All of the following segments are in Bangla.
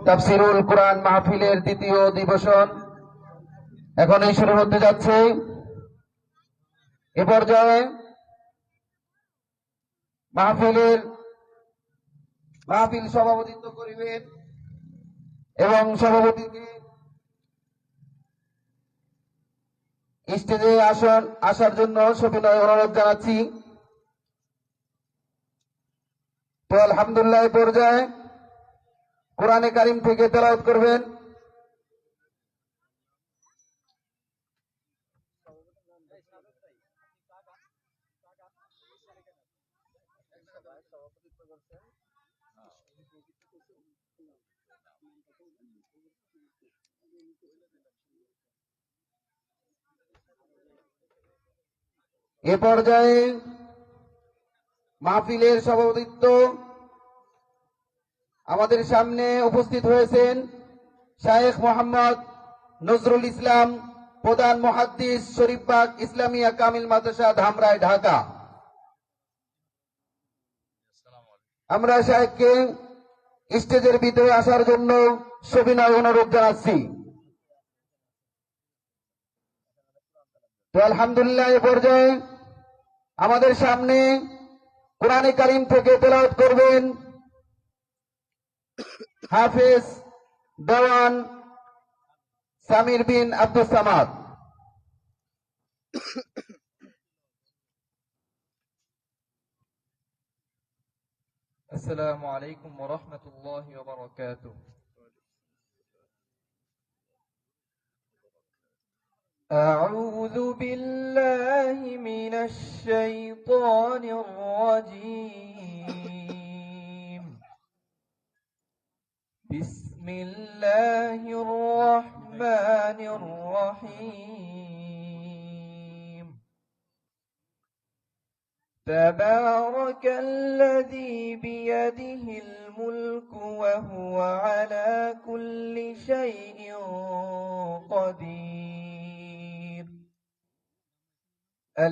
তাফসিরুল কুরআন মাহফিলের দ্বিতীয় অধিবেশন এখনই শুরু হতে যাচ্ছে। এ পর্যায়ে মাহফিল সভাপতিত্ব করিবেন এবং সভাপতিকে স্টেজে আসার জন্য সবিনয় অনুরোধ জানাচ্ছি। তো আলহামদুলিল্লাহ এ পর্যায়ে কোরআনে কারিম থেকে তেলাওয়াত করবেন এ পর্যায়ে মাহফিলের সভাপতিত্ব আমাদের সামনে উপস্থিত হয়েছেন শায়েখ মোহাম্মদ নজরুল ইসলাম, প্রধান মুহাদ্দিস, শরীফবাগ ইসলামিয়া কামিল মাদ্রাসা, ধামরাই, ঢাকা। আমরা শায়েখকে স্টেজের ভিতরে আসার জন্য সবিনয় অনুরোধ জানাচ্ছি। তো আলহামদুলিল্লাহ এ পর্যায়ে আমাদের সামনে কোরআনে কারিম থেকে তেলাওয়াত করবেন হাফেজ দেওয়ান সামির বিন আব্দুস সামাদ। السلام عليكم ورحمة الله وبركاته. أعوذ بالله من الشيطان الرجيم. بسم الله الرحمن الرحيم. تبارك الذي بيده الملك وهو على كل شيء قدير.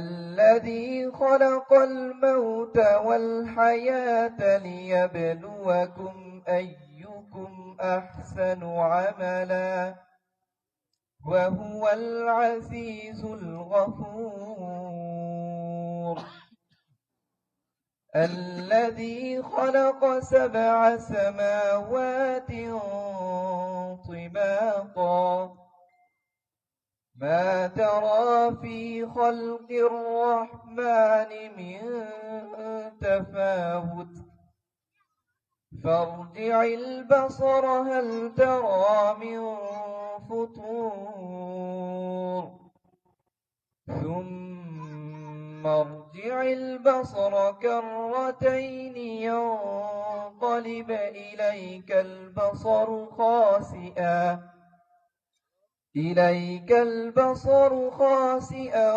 الذي خلق الموت والحياة ليبلوكم أيكم أحسن عملا وهو العزيز الغفور. الذي خلق 7 سماوات طباقا ما ترى في خلق الرحمن من تفاوت فارجع البصر هل ترى من فطور ثم ارجع البصر كرتين ينقلب إليك البصر خاسئا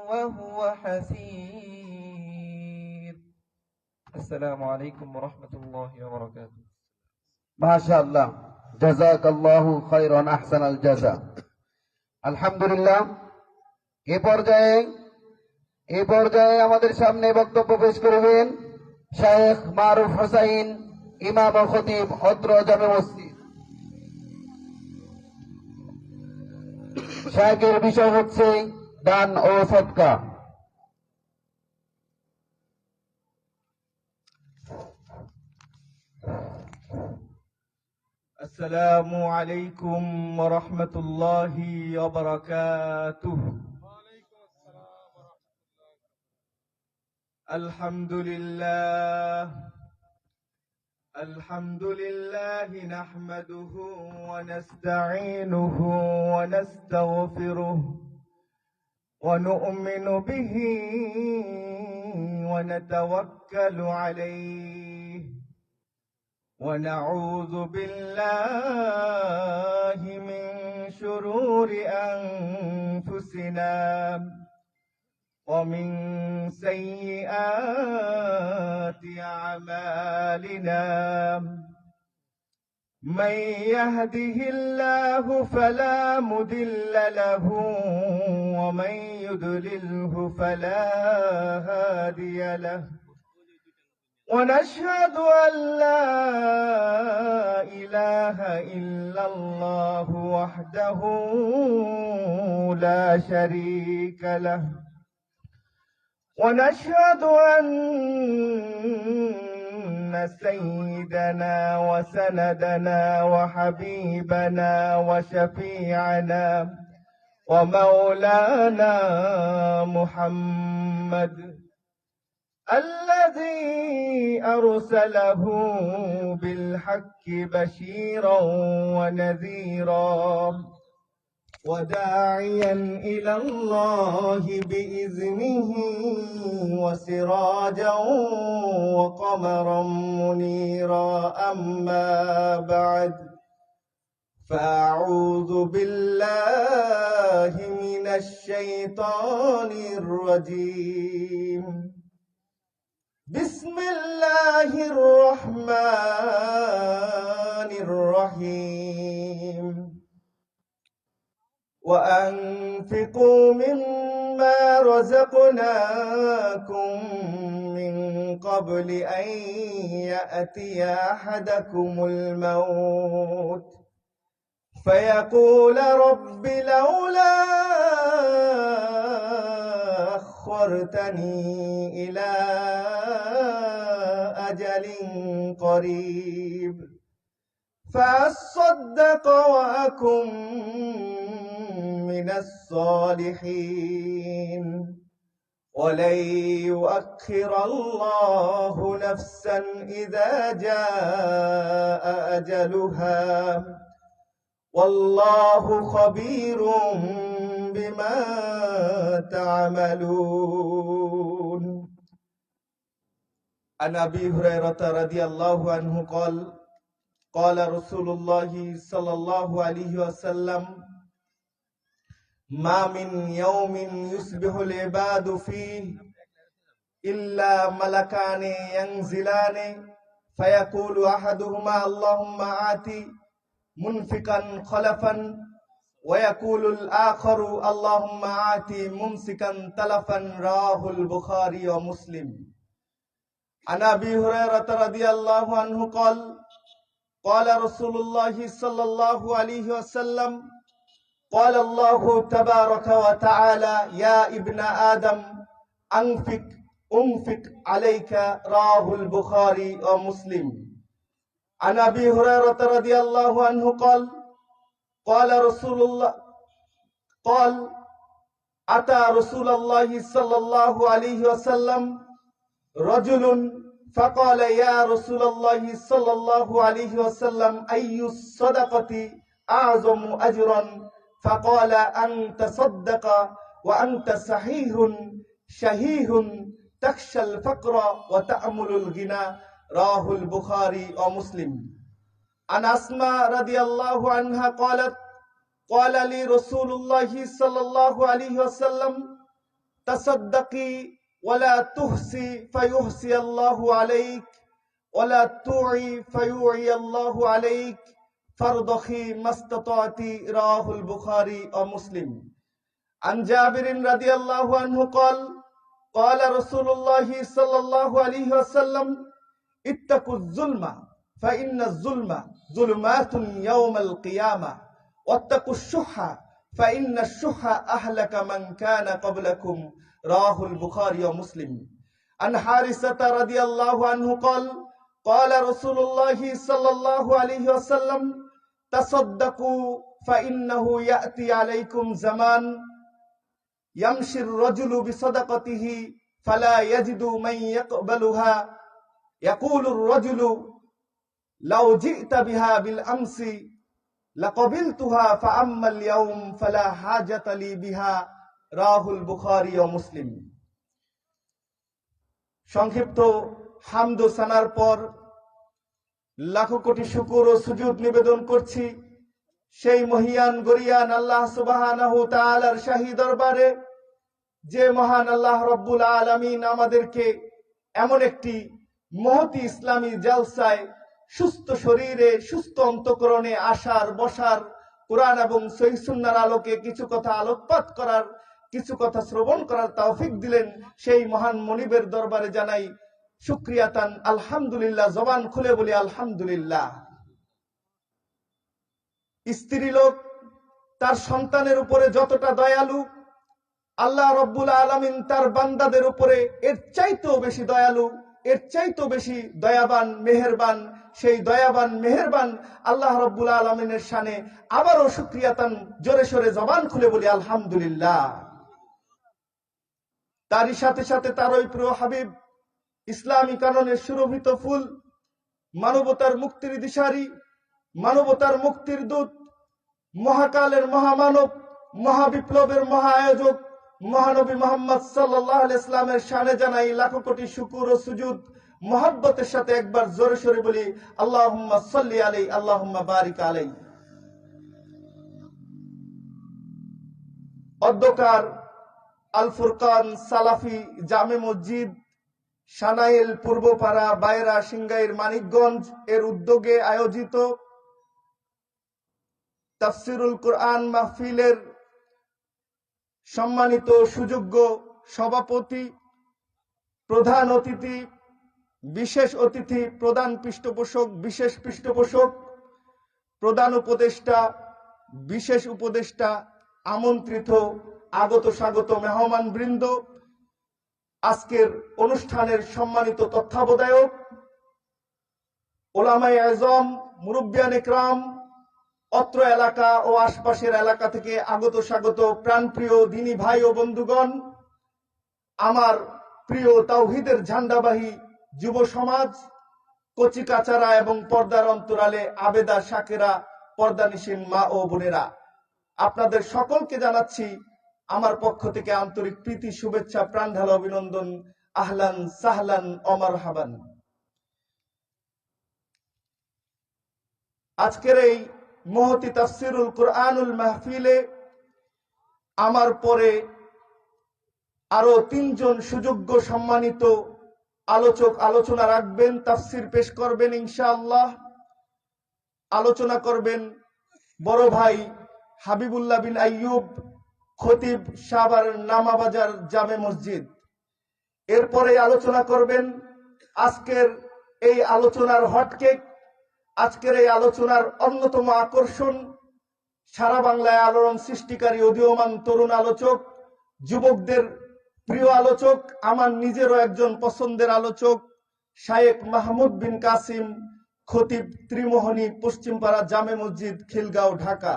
وهو حسير. السلام عليكم ورحمة الله وبركاته. ما شاء الله جزاك الله خيرا أحسن الجزاء। আলহামদুলিল্লাহ এই পর্যায়ে আমাদের সামনে বক্তব্য পেশ করবেন শায়েখ মারুফ হোসাইন, ইমাম ও খতিব, অত্র জামে মসজিদ। শায়েখের বিষয় হচ্ছে দান ও সদকা। السلام عليكم ورحمة الله وبركاته. الحمد لله نحمده ونستعينه ونستغفره ونؤمن به ونتوكل عليه ونعوذ بالله من شرور أنفسنا ومن سيئات أعمالنا. من يهده الله فلا مضل له ومن يضلله فلا هادي له. ونشهد أن لا إله إله إلا الله وحده لا شريك له ونشهد أن سيدنا وسندنا وحبيبنا وشفيعنا ومولانا محمد الذي أرسله بالحق بشيرا ونذيرا وداعيا إلى الله بإذنه وسراجا وقمرا منيرا أما بعد فأعوذ بالله من الشيطان الرجيم بسم الله الرحمن الرحيم وأنفقوا مما رزقناكم من قبل أن يأتي أحدكم الموت فيقول رب لولا أخرتني إلى أجل قريب فأصدق وأكن من الصالحين ولن يؤخر الله نفسا إذا جاء أجلها والله خبير بما تعملون عن أبي هريرة رضي الله عنه قال قال رسول الله صلى الله عليه وسلم ما من يوم يصبح العباد فيه إلا ملكان ينزلان فيقول أحدهما اللهم آتِ منفقا خلفا ويقول الآخر اللهم آتِ ممسكا تلفا رواه البخاري ومسلم عن أبي هريرة رضي الله عنه قال قال رسول الله صلى الله عليه وسلم قال الله تبارك وتعالى يا ابن آدم أنفق عليك رواه البخاري ومسلم عن أبي هريرة رضي الله عنه قال رسول الله أتى رسول الله صلى الله عليه وسلم رجل فقال يا رسول الله صلى الله عليه وسلم أي الصدقة أعظم أجرا فقال أن تصدق وأنت صحيح شهيه تخشى الفقر وتأمل الغنى رواه البخاري ومسلم عن أسماء رضي الله عنها قالت قال لي رسول الله صلى الله عليه وسلم تصدقي ولا تحسي فيحسي الله عليك ولا توعي فيوعي الله عليك فارضخي ما استطعت رواه البخاري ومسلم عن جابر رضي الله عنه قال رسول الله صلى الله عليه وسلم اتقوا الظلم فإن الظلم ظلمات يوم القيامة واتقوا الشح فإن الشح أهلك من كان قبلكم رواه البخاري ومسلم عن حارثة رضي الله عنه قال رسول الله صلى الله عليه وسلم تصدقوا فإنه يأتي عليكم زمان يمشي الرجل بصدقته فلا يجد من يقبلها يقول الرجل لو جئت بها بالأمس لقبلتها فأما اليوم فلا حاجة لي بها رواه البخاري ومسلم সংক্ষিপ্ত হামদ ও সানার পর লাখো কোটি শুকর ও সুজুদ নিবেদন করছি সেই মহিয়ান গরিয়ান আল্লাহ সুবহানাহু ওয়া তাআলার শাহী দরবারে যে মহান আল্লাহ রব্বুল আলামিন আমাদেরকে এমন একটি মহতি ইসলামী জালসায় সুস্থ শরীরে সুস্থ অন্তঃকরণে আসার বসার কোরআন এবং সহিহ সুন্নাহর আলোকে কিছু কথা আলোকপাত করার কিছু কথা শ্রবণ করার তৌফিক দিলেন সেই মহান মনিবের দরবারে জানাই শুকরিয়াতান আলহামদুলিল্লাহ জবান খুলে বলি আলহামদুলিল্লাহ স্ত্রী লোক তার সন্তানের উপরে যতটা দয়ালু, আল্লাহ রব্বুল আলামিন তার বান্দাদের উপরে এর চাইতেও বেশি দয়ালু, এর চাইতেও বেশি দয়াবান, মেহেরবান। সেই দয়াবান, মেহেরবান আল্লাহ রব্বুল আলামিনের শানে আবারও শুকরিয়াতান জোরে সোরে জবান খুলে বলি আলহামদুলিল্লাহ। তারই সাথে সাথে তার ওই প্রিয় হাবিব, ইসলামী কাননের সুরভিত ফুল, মানবতার মুক্তির দিশারি, মানবতার মুক্তির দূত, মহাকালের মহামানব, মহাবিপ্লবের মহা আয়োজক মহানবী মুহাম্মদ সাল্লাল্লাহু আলাইহি ইসলামের শানে জানাই লাখো কোটি শুকর ও সুজুদ মহব্বতের সাথে একবার জোরে সোরে বলি আল্লাহুম্মা সাল্লি আলাইহি, আল্লাহুম্মা বারিক আলাইহি। অধ্যকার আল ফুরকান সালাফি জামে মসজিদ, সানাইল পূর্বপাড়া, বায়রা, সিংগাইর, মানিকগঞ্জ এর উদ্যোগে আয়োজিত তাফসিরুল কোরআন মাহফিলের সম্মানিত সুযোগ্য সভাপতি, প্রধান অতিথি, বিশেষ অতিথি, প্রধান পৃষ্ঠপোষক, বিশেষ পৃষ্ঠপোষক, প্রধান উপদেষ্টা, বিশেষ উপদেষ্টা, আমন্ত্রিত আগত স্বাগত মেহমান বৃন্দ, আজকের অনুষ্ঠানের সম্মানিত তত্ত্বাবধায়ক, ওলামায়ে আযম, মুরব্বিয়ান ইকরাম, অত্র এলাকা ও আশপাশের এলাকা থেকে আগত স্বাগত প্রাণপ্রিয় দিনী ভাই ও বন্ধুগণ, আমার প্রিয় তাওহীদের ঝান্ডাবাহী যুব সমাজ, কচিকাচারা এবং পর্দার অন্তরালে আবেদা শাকেরা, পর্দানিশীন মা ও বোনেরা, আপনাদের সকলকে জানাচ্ছি আমার পক্ষ থেকে আন্তরিক প্রীতি, শুভেচ্ছা, প্রাণ ঢালা অভিনন্দন। আহলান সাহলান ওয়া মারহাবান। আজকের এই মহতি তাফসিরুল কোরআনুল মাহফিলে আমার পরে আরো 3 জন সুযোগ্য সম্মানিত আলোচক আলোচনা রাখবেন, তাফসির পেশ করবেন ইনশাআল্লাহ। আলোচনা করবেন বড় ভাই হাবিবুল্লাহ বিন আইয়ুব, খতিব সাভার নামাবাজার জামে মসজিদ। এরপরে আলোচনা করবেন আজকের এই আলোচনার হটকেক, আজকের এই আলোচনার অন্যতম আকর্ষণ, সারা বাংলায় আলোড়ন সৃষ্টিকারী উদীয়মান তরুণ আলোচক, যুবকদের প্রিয় আলোচক, আমার নিজেরও একজন পছন্দের আলোচক, শায়েখ মাহমুদ বিন কাসিম, খতিব ত্রিমোহনী, পশ্চিমপাড়া জামে মসজিদ, খিলগাঁও, ঢাকা।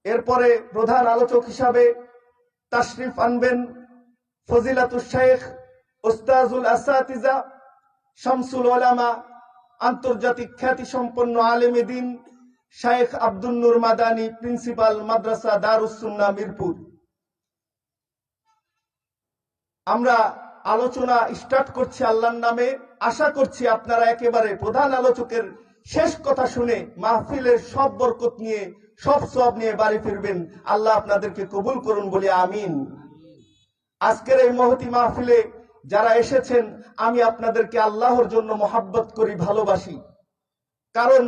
এরপরে প্রধান আলোচক হিসাবে তাশরিফ আনবেন ফজিলাতুল শেখ ওস্তাজুল আসাতিজা, শামসুল উলামা, আন্তর্জাতিক খ্যাতি সম্পন্ন আলেমে দ্বীন শায়েখ আব্দুল নূর মাদানী, প্রিন্সিপাল মাদ্রাসা দারুস সুন্নাহ মিরপুর। আমরা আলোচনা স্টার্ট করছি আল্লাহর নামে। আশা করছি আপনারা একেবারে প্রধান আলোচকের শেষ কথা শুনে মাহফিলের সব বরকত নিয়ে, সব সওয়াব নিয়ে বাড়ি ফিরবেন। আল্লাহ আপনাদেরকে কবুল করুন বলি আমিন। আজকের এই মহতি মাহফিলে যারা এসেছেন, আমি আপনাদেরকে আল্লাহর জন্য মহাব্বত করি, ভালোবাসি। কারণ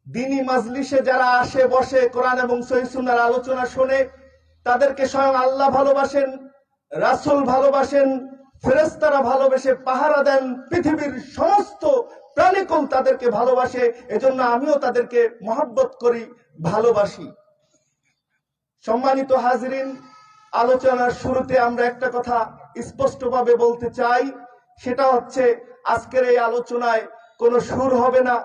দিনী মাজলিসে যারা আসে বসে, কোরআন এবং সহিহ সুন্নাহর আলোচনা শোনে, তাদেরকে স্বয়ং আল্লাহ ভালোবাসেন, রাসূল ভালোবাসেন, ফেরেশতারা ভালোবেসে পাহারা দেন, পৃথিবীর সমস্ত প্রাণীকুল তাদেরকে ভালোবাসে। এজন্য আমিও তাদেরকে মহাব্বত করি, ভালোবাসি। সম্মানিত হাজিরিন, আলোচনার শুরুতে আমরা একটা কথা স্পষ্টভাবে বলতে চাই, সেটা হচ্ছে আজকের এই আলোচনায় কোনো সুর হবে না,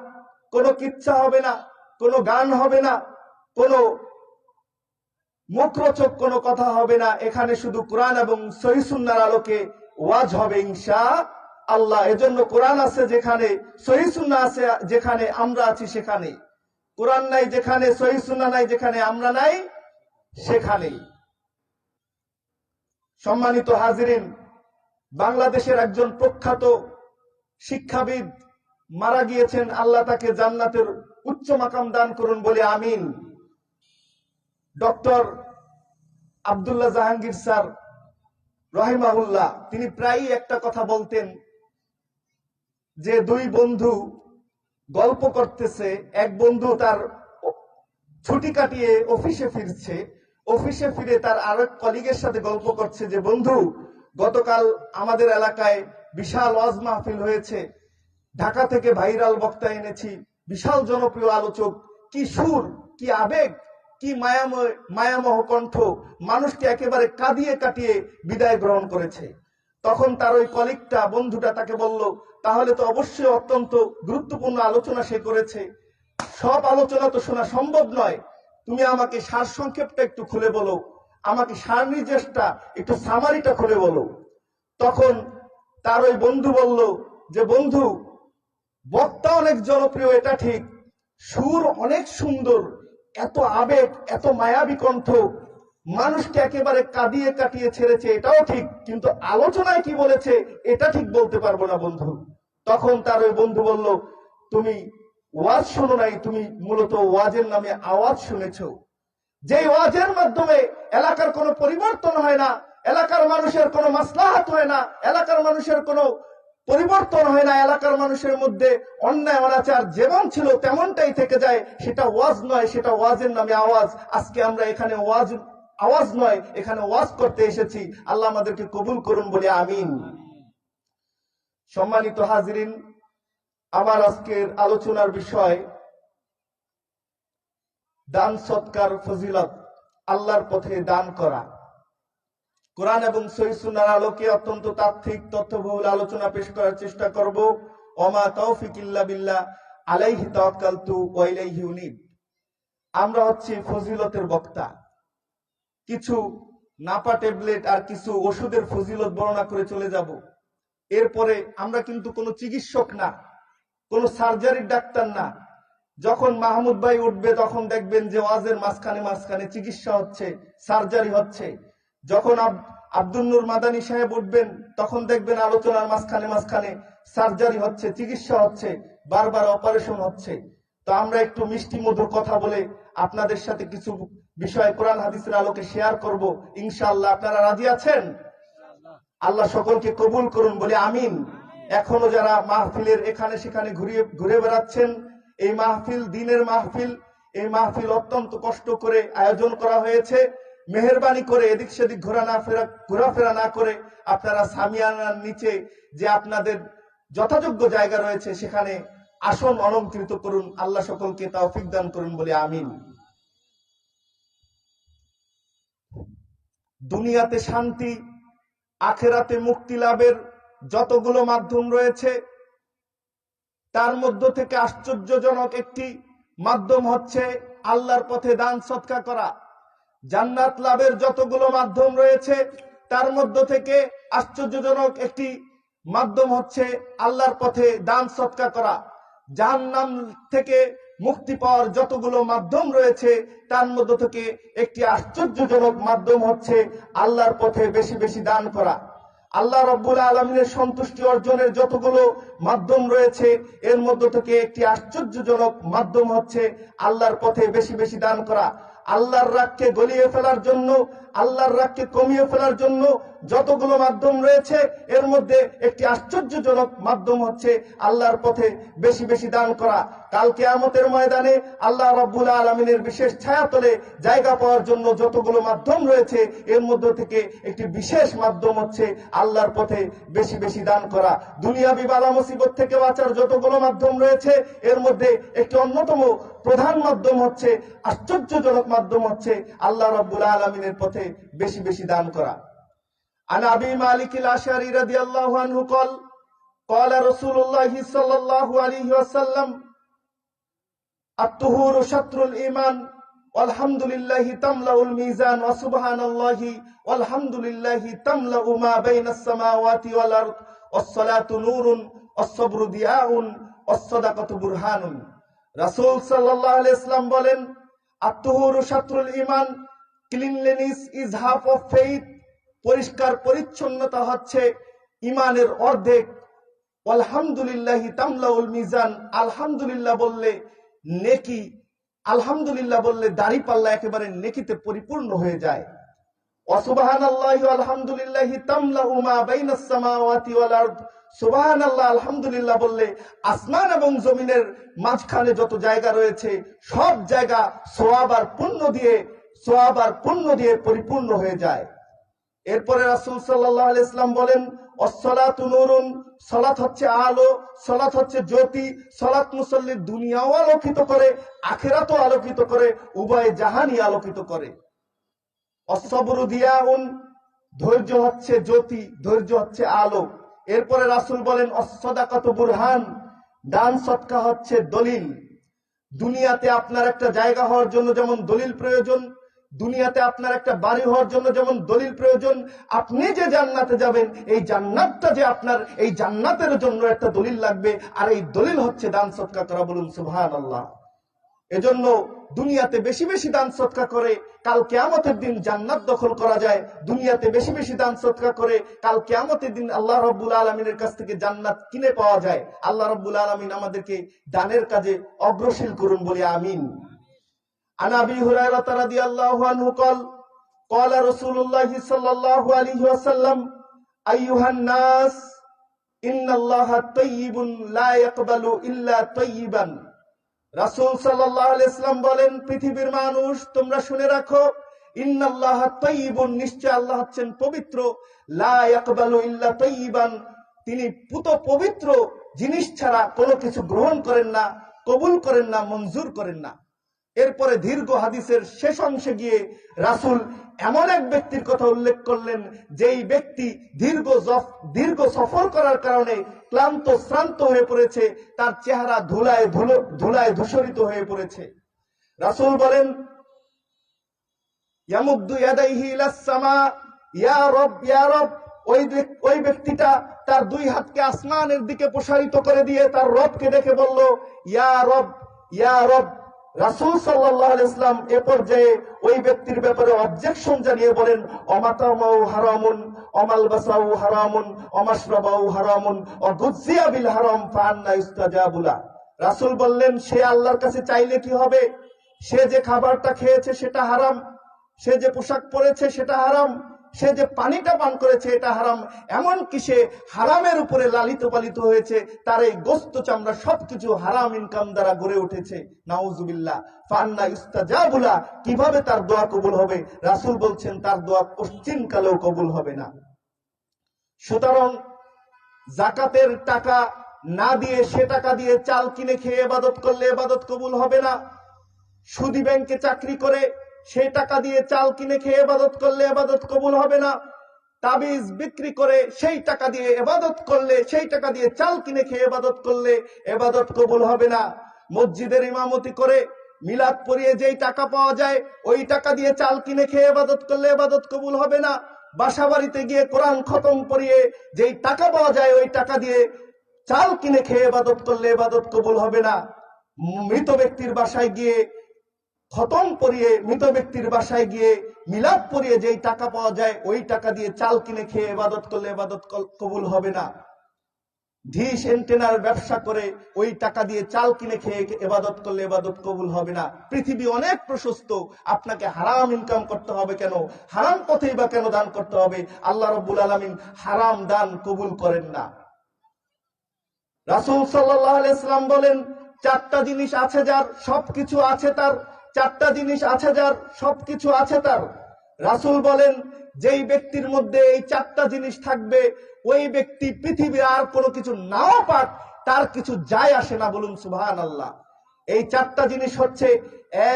কোনো কিচ্ছা হবে না, কোনো গান হবে না, কোনো মুখরোচক কোনো কথা হবে না। এখানে শুধু কোরআন এবং সহিহ সুন্নাহর আলোকে ওয়াজ হবে ইনশাআল্লাহ। এজন্য কোরআন আছে যেখানে, সহিহ সুন্নাহ আছে যেখানে, আমরা আছি সেখানে। কোরআন নাই যেখানে, সহিহ সুন্নাহ নাই যেখানে, আমরা নাই সেখানে। সম্মানিত হাজিরিন, বাংলাদেশের একজন প্রখ্যাত শিক্ষাবিদ মারা গিয়েছেন, আল্লাহ তাকে জান্নাতের উচ্চ মাকাম দান করুন বলে আমিন। ডক্টর আব্দুল্লাহ জাহাঙ্গীর স্যার রহিমাহুল্লাহ, তিনি প্রায়ই একটা কথা বলতেন যে 2 বন্ধু গল্প করতেছে, এক বন্ধু তার ছুটি কাটিয়ে অফিসে ফিরছে, অফিসে ফিরে তার আরেক কলিগের সাথে গল্প করছে যে বন্ধু, গতকাল আমাদের এলাকায় বিশাল ওয়াজ মাহফিল হয়েছে, ঢাকা থেকে ভাইরাল বক্তা এনেছি, বিশাল জনপ্রিয় আলোচক, কি সুর, কি আবেগ, কি মায়ামোহ কণ্ঠ, মানুষকে একেবারে কাঁদিয়ে কাটিয়ে বিদায় গ্রহণ করেছে। তখন তার ওই কলিগটা, বন্ধুটা তাকে বলল, তাহলে তো অবশ্যই অত্যন্ত গুরুত্বপূর্ণ আলোচনা সে করেছে, সব আলোচনা তো শোনা সম্ভব নয়, তুমি আমাকে সারসংক্ষেপটা একটু খুলে বলো, আমাকে সারনির্দেশটা একটু সামারিটা খুলে বলো। তখন তার ওই বন্ধু বলল যে, বন্ধু, বক্তা অনেক জনপ্রিয়, এটা ঠিক, সুর অনেক সুন্দর, এত আবেগ, এত মায়াবী কণ্ঠ, মানুষকে একেবারে কাঁদিয়ে কাটিয়ে ছেড়েছে, এটাও ঠিক, কিন্তু আলোচনায় কি বলেছে এটা ঠিক বলতে পারবো না বন্ধু। তখন তার ওই বন্ধু বলল, তুমি ওয়াজ শোনো নাই, তুমি মূলত ওয়াজের নামে আওয়াজ শুনেছ, যে ওয়াজের মাধ্যমে এলাকার কোনো পরিবর্তন হয় না, এলাকার মানুষের কোনো মাসলাহাত হয় না, এলাকার মানুষের কোনো পরিবর্তন হয় না, এলাকার মানুষের মধ্যে অন্যায় অনাচার যেমন ছিল তেমনটাই থেকে যায়, সেটা ওয়াজ নয়, সেটা ওয়াজের নামে আওয়াজ। আজকে আমরা এখানে আওয়াজ নয়, এখানে ওয়াজ করতে এসেছি। আল্লাহ আমাদেরকে কবুল করুন বলে আমিন। সম্মানিত হাজিরিন, আমার আজকের আলোচনার বিষয় দান সৎকার ফজিলত, আল্লাহর পথে দান করা। কোরআন এবং সহিহ সুন্নাহর আলোকে অত্যন্ত তাত্ত্বিক তথ্যবহুল আলোচনা পেশ করার চেষ্টা করব। ওমা তৌফিক ইল্লা বিল্লাহ, আলাইহি তাওয়াক্কালতু ওয়া ইলাইহি উনীব। আমরা হচ্ছি ফজিলতের বক্তা, কিছু নাপা ট্যাবলেট আর কিছু ওষুধের ফজিলত বর্ণনা করে চলে যাব। এরপরে আমরা কিন্তু কোনো চিকিৎসক না, কোনো সার্জারির ডাক্তার না। যখন মাহমুদ ভাই উঠবে তখন দেখবেন যে ওয়াজের মাঝখানে মাঝখানে চিকিৎসা হচ্ছে, সার্জারি হচ্ছে। যখন আব্দুল নূর মাদানী সাহেব উঠবেন তখন দেখবেন আলোচনার মাঝখানে মাঝখানে সার্জারি হচ্ছে, চিকিৎসা হচ্ছে, বারবার অপারেশন হচ্ছে। তো আমরা একটু মিষ্টি মধুর কথা বলে আপনাদের সাথে কিছু বিষয় কোরআন হাদিসের আলোকে শেয়ার করব ইনশাআল্লাহ। আপনারা রাজি আছেন? আল্লাহ সকলকে কবুল করুন বলে আমিন। এখনো যারা মাহফিলের এখানে সেখানে ঘুরে বেড়াচ্ছেন, এই মাহফিল দিনের মাহফিল, এই মাহফিল অত্যন্ত কষ্ট করে আয়োজন করা হয়েছে। মেহেরবানি করে এদিক সেদিক ঘোরাফেরা না করে আপনারা সামিয়ানার নিচে যে আপনাদের যথাযোগ্য জায়গা রয়েছে সেখানে আসন অলংকৃত করুন। আল্লাহ সকলকে তৌফিক দান করুন বলে আমিন। দুনিয়াতে শান্তি, আখেরাতে মুক্তি লাভের যতগুলো মাধ্যম রয়েছে তার মধ্য থেকে আশ্চর্যজনক একটি মাধ্যম হচ্ছে আল্লাহর পথে দান সৎকা করা। জান্নাত লাভের যতগুলো মাধ্যম রয়েছে তার মধ্য থেকে আশ্চর্যজনক একটি মাধ্যম হচ্ছে আল্লাহর পথে দান সৎকা করা। জাহান্নাম থেকে মুক্তি পাওয়ার যতগুলো মাধ্যম রয়েছে তার মধ্য থেকে একটি আশ্চর্যজনক মাধ্যম হচ্ছে আল্লাহর পথে বেশি বেশি দান করা। আল্লাহ রাব্বুল আলামিনের সন্তুষ্টি অর্জনের যতগুলো মাধ্যম রয়েছে এর মধ্য থেকে একটি আশ্চর্যজনক মাধ্যম হচ্ছে আল্লাহর পথে বেশি বেশি দান করা। আল্লাহর রাগকে গলিয়ে ফেলার জন্য, আল্লাহর রাগকে কমিয়ে ফেলার জন্য যতগুলো মাধ্যম রয়েছে এর মধ্যে একটি আশ্চর্যজনক মাধ্যম হচ্ছে আল্লাহর পথে বেশি বেশি দান করা। কাল কিয়ামতের ময়দানে আল্লাহ রাব্বুল আলামিনের বিশেষ ছায়াতলে জায়গা পাওয়ার জন্য যতগুলো মাধ্যম রয়েছে এর মধ্য থেকে একটি বিশেষ মাধ্যম হচ্ছে আল্লাহর পথে বেশি বেশি দান করা। দুনিয়াবি বালা মুসিবত থেকে বাঁচার যতগুলো মাধ্যম রয়েছে এর মধ্যে একটি অন্যতম প্রধান মাধ্যম হচ্ছে, আশ্চর্যজনক মাধ্যম হচ্ছে আল্লাহ রাব্বুল আলামিনের পথে বেশি বেশি দান করা। আন আবি মালিক আল-আশআরী রাদিয়াল্লাহু আনহু قال قال رسول الله صلى الله عليه وسلم الطهور شطر الإيمان والحمد لله تملأ الميزان وسبحان الله والحمد لله تملأ ما بين السماوات والأرض والصلاة نور والصبر ضياء والصدقة برهان। রাসূল সাল্লাল্লাহু আলাইহি ওয়াসাল্লাম বলেন, আত-তুহুরু শাতরুল ঈমান, cleanliness is half of faith, পরিষ্কার পরিচ্ছন্নতা হচ্ছে ঈমানের অর্ধেক। আলহামদুলিল্লাহি তামলাউল মিজান, আলহামদুলিল্লাহ বললে নেকি, আলহামদুলিল্লাহ বললে দাড়িপাল্লা একেবারে নেকিতে পরিপূর্ণ হয়ে যায়। ওয়া সুবহানাল্লাহি ওয়া আলহামদুলিল্লাহি তামলাউ মা বাইনাস সামাওয়াতি ওয়াল আরদ, সুবহানাল্লাহ আলহামদুলিল্লাহ বললে আসমান এবং জমিনের মাঝখানে যত জায়গা রয়েছে সব জায়গা সওয়াব আর পুণ্য দিয়ে পরিপূর্ণ হয়ে যায়। এরপরে রাসূল সাল্লাল্লাহু আলাইহি ওয়াসাল্লাম বলেন, অসসালাতু নূরুন, সালাত হচ্ছে আলো, সালাত হচ্ছে জ্যোতি। সালাত মুসল্লির দুনিয়াও আলোকিত করে, আখিরাতও আলোকিত করে, উভয় জাহানই আলোকিত করে। অসসবরু দিয়াউন, ধৈর্য হচ্ছে জ্যোতি, ধৈর্য হচ্ছে আলো। এরপরে রাসূল বলেন, অসসাদাকাতু বুরহান, দান সদকা হচ্ছে দলিল। দুনিয়াতে আপনার একটা জায়গা হওয়ার জন্য যেমন দলিল প্রয়োজন, দুনিয়াতে আপনার একটা বাড়ি হওয়ার জন্য যেমন দলিল প্রয়োজন, আপনি যে জান্নাতে যাবেন এই জান্নাতটা যে আপনার, এই জান্নাতের জন্য একটা দলিল লাগবে, আর এই দলিল হচ্ছে দান সদকা করা। বলুন সুবহানাল্লাহ। এজন্য দুনিয়াতে বেশি বেশি দান সদকা করে কাল কিয়ামতের দিন জান্নাত দখল করা যায়। দুনিয়াতে বেশি বেশি দান সদকা করে কাল কিয়ামতের দিন আল্লাহ রাব্বুল আলামিনের কাছ থেকে জান্নাত কিনে পাওয়া যায়। আল্লাহ রাব্বুল আলামিন আমাদেরকে দানের কাজে অগ্রসর করুন বলে আমিন। আন আবি হুরায়রা রাদিয়াল্লাহু আনহু قال قال رسول الله صلى الله عليه وسلم ايها الناس ان الله طيب لا يقبل الا طيبا। রাসূল সাল্লাল্লাহু আলাইহি ওয়াসাল্লাম বলেন, পৃথিবীর মানুষ তোমরা শুনে রাখো, ইন্নাল্লাহা তাইয়্যিবুন, নিশ্চয় আল্লাহ হচ্ছেন পবিত্র, লা ইয়াকবালু ইল্লা তাইয়্যিবান, তিনি পুত পবিত্র জিনিস ছাড়া কোনো কিছু গ্রহণ করেন না, কবুল করেন না, মঞ্জুর করেন না। এরপরে দীর্ঘ হাদিসের শেষ অংশে গিয়ে রাসূল এমন এক ব্যক্তির কথা উল্লেখ করলেন, যেই ব্যক্তি দীর্ঘ সফর করার কারণে ক্লান্ত শ্রান্ত হয়ে পড়েছে, তার চেহারা ধুলায় ধূসরিত হয়ে পড়েছে। রাসূল বলেন, ইয়ামুদ্দু ইয়াদাইহি ইলাস সামা, ইয়া রব ইয়া রব, ওই ব্যক্তিটা তার দুই হাতকে আসমানের দিকে প্রসারিত করে দিয়ে তার রবকে ডেকে বলল, ইয়া রব ইয়া রব। রাসূল সাল্লাল্লাহু আলাইহি ওয়াসাল্লাম এ পর্যায়ে ওই ব্যক্তির ব্যাপারে অবজেকশন জানিয়ে বলেন, অমাতামাউ হারামুন, অমালবাসাউ হারামুন, অমাশরাবাউ হারামুন, অগুযিয়া বিল হারাম ফাআন্না ইস্তাজাবু লা। রাসূল বললেন, সে আল্লাহর কাছে চাইলে কি হবে? সে যে খাবারটা খেয়েছে সেটা হারাম, সে যে পোশাক পরেছে সেটা হারাম, সে যে পানিটা পান করেছে এটা হারাম, এমনকি সে হারামের উপরে লালিত পালিত হয়েছে, তার এই গোস্ত চামড়া সবকিছু হারাম ইনকাম দ্বারা গড়ে উঠেছে। নাউজুবিল্লাহ। ফান্না ইস্তাজাবু লা, কিভাবে তার দোয়া কবুল হবে? রাসূল বলছেন, তার দোয়া পশ্চিম কালেও কবুল হবে না। সুতরাং যাকাতের টাকা না দিয়ে সে টাকা দিয়ে চাল কিনে খেয়ে ইবাদত করলে ইবাদত কবুল হবে না। সুদী ব্যাংকে চাকরি করে সেই টাকা দিয়ে চাল কিনে খেয়ে ইবাদত করলে ইবাদত কবুল হবে না। তাবিজ বিক্রি করে সেই টাকা দিয়ে ইবাদত করলে, সেই টাকা দিয়ে চাল কিনে খেয়ে ইবাদত করলে ইবাদত কবুল হবে না। মসজিদের ইমামতি করে মিলাদ পড়িয়ে যেই টাকা পাওয়া যায় ওই টাকা দিয়ে চাল কিনে খেয়ে ইবাদত করলে ইবাদত কবুল হবে না। বাসা বাড়িতে গিয়ে কোরআন খতম পড়িয়ে যেই টাকা পাওয়া যায় ওই টাকা দিয়ে চাল কিনে খেয়ে ইবাদত করলে ইবাদত কবুল হবে না। মৃত ব্যক্তির বাসায় গিয়ে খতম পড়িয়ে, মৃত ব্যক্তির বাসায় গিয়ে মিলাদ পড়িয়ে যেই টাকা পাওয়া যায় ওই টাকা দিয়ে চাল কিনে খেয়ে ইবাদত করলে ইবাদত কবুল হবে না। ডিশ এন্টেনার ব্যবসা করে ওই টাকা দিয়ে চাল কিনে খেয়ে ইবাদত করলে ইবাদত কবুল হবে না। পৃথিবী অনেক প্রশস্ত, আপনাকে হারাম ইনকাম করতে হবে কেন? হারাম পথেই বা কেন দান করতে হবে? আল্লাহ রাব্বুল আলামিন হারাম দান কবুল করেন না। রাসূল সাল্লাল্লাহু আলাইহি ওয়াসাল্লাম বলেন, চারটা জিনিস আছে যার, সবকিছু আছে তার। চারটা জিনিস আছে যার, সবকিছু আছে তার। রাসূল বলেন, যেই ব্যক্তির মধ্যে এই চারটা জিনিস থাকবে ওই ব্যক্তি পৃথিবীর আর কোনো কিছু নাও পাক, তার কিছু যায় আসে না। বলুন সুবহানাল্লাহ। এই চারটা জিনিস হচ্ছে,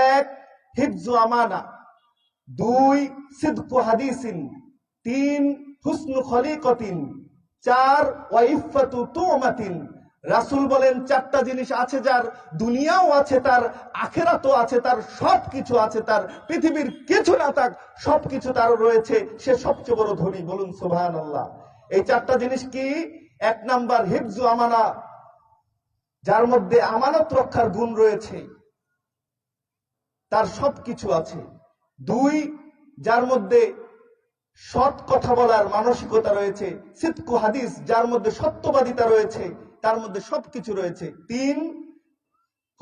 এক, হিফজু আমানা, দুই, সিদকু হাদিসিন, তিন, হুসনু খলিকাতিন, চার, ওয়াইফাতু তুমাতিন। রাসূল বলেন, চারটা জিনিস আছে যার, দুনিয়াও আছে তার, আখিরাতও আছে তার, সবকিছু আছে তার। পৃথিবীর কিছু না থাক, সবকিছু তার রয়েছে, সে সবচেয়ে বড় ধনী। বলুন সুবহানাল্লাহ। এই চারটা জিনিস কি? এক নাম্বার, হিফজু আমানা, যার মধ্যে আমানত রক্ষার গুণ রয়েছে, তার সবকিছু আছে। দুই, যার মধ্যে সৎ কথা বলার মানসিকতা রয়েছে, সিদকু হাদিস, যার মধ্যে সত্যবাদিতা রয়েছে, তার মধ্যে সবকিছু রয়েছে। তিন,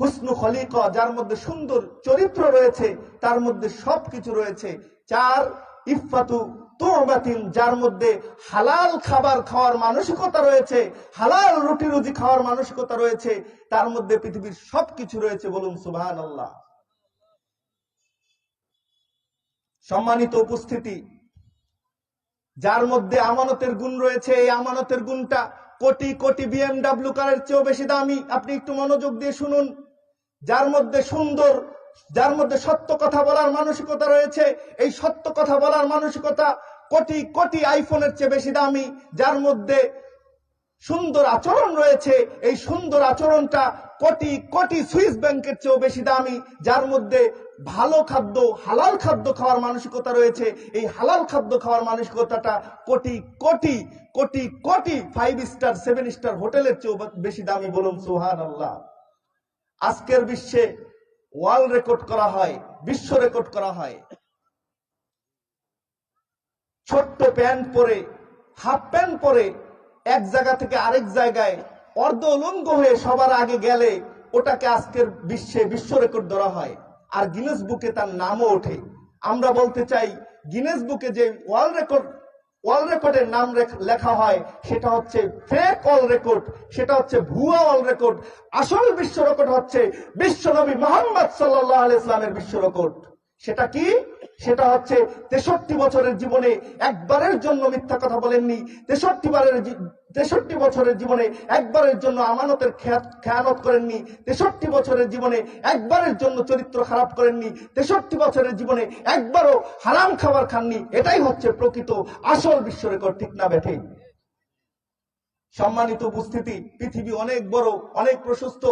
হুসনু খলিকা, যার মধ্যে সুন্দর চরিত্র রয়েছে, তার মধ্যে সবকিছু রয়েছে। চার, ইফাতু তুমাতিন, যার মধ্যে হালাল খাবার খাওয়ার মানসিকতা রয়েছে, হালাল রুটি রুজি খাওয়ার মানসিকতা রয়েছে, তার মধ্যে পৃথিবীর সবকিছু রয়েছে। বলুন সুবহানাল্লাহ। সম্মানিত উপস্থিতি, যার মধ্যে আমানতের গুণ রয়েছে। এই আমানতের গুণটা কোটি কোটি BMW কারের চেয়েও বেশি দামি। আপনি একটু মনোযোগ দিয়ে শুনুন। যার মধ্যে সুন্দর, যার মধ্যে সত্য কথা বলার মানসিকতা রয়েছে, এই সত্য কথা বলার মানসিকতা কোটি কোটি আইফোনের চেয়ে বেশি দামি। যার মধ্যে সুন্দর আচরণ রয়েছে, এই সুন্দর আচরণটা কোটি কোটি সুইস ব্যাংকের চেয়েও বেশি দামি। যার মধ্যে ভালো খাদ্য, হালাল খাদ্য খাওয়ার মানসিকতা রয়েছে, এই হালাল খাদ্য খাওয়ার মানসিকতাটা কোটি কোটি কোটি কোটি 5 স্টার 7 স্টার হোটেলের চেয়েও বেশি দামি। বলুন সুবহানাল্লাহ। আজকের বিশ্বে ওয়ার্ল্ড রেকর্ড করা হয়, বিশ্ব রেকর্ড করা হয়। ছোট্ট প্যান্ট পরে, হাফ প্যান্ট পরে এক জায়গা থেকে আরেক জায়গায় অর্ধ উলঙ্গ হয়ে সবার আগে গেলে ওটাকে আজকের বিশ্বে বিশ্ব রেকর্ড ধরা হয়, আর গিনেস বুকে তার নামও ওঠে। আমরা বলতে চাই, গিনেস বুকে যে ওয়ার্ল্ড রেকর্ডের নাম লেখা হয় সেটা হচ্ছে ফেক ওয়ার্ল্ড রেকর্ড, সেটা হচ্ছে ভুয়া ওয়ার্ল্ড রেকর্ড। আসল বিশ্ব রেকর্ড হচ্ছে বিশ্বনবী মুহাম্মদ সাল্লাল্লাহু আলাইহি ওয়াসাল্লামের বিশ্ব রেকর্ড। সেটা কি? সেটা হচ্ছে 63 বছরের জীবনে একবারের জন্য মিথ্যা কথা বলেননি। 63 বছরের জীবনে একবারের জন্য আমানতের খেয়ানত করেননি। 63 বছরের জীবনে একবারের জন্য চরিত্র খারাপ করেননি। 63 বছরের জীবনে একবারও হারাম খাবার খাননি। এটাই হচ্ছে প্রকৃত আসল বিশ্ব রেকর্ড। ঠিক না বেঠে? সম্মানিত উপস্থিতি, পৃথিবী অনেক বড়, অনেক প্রশস্ত।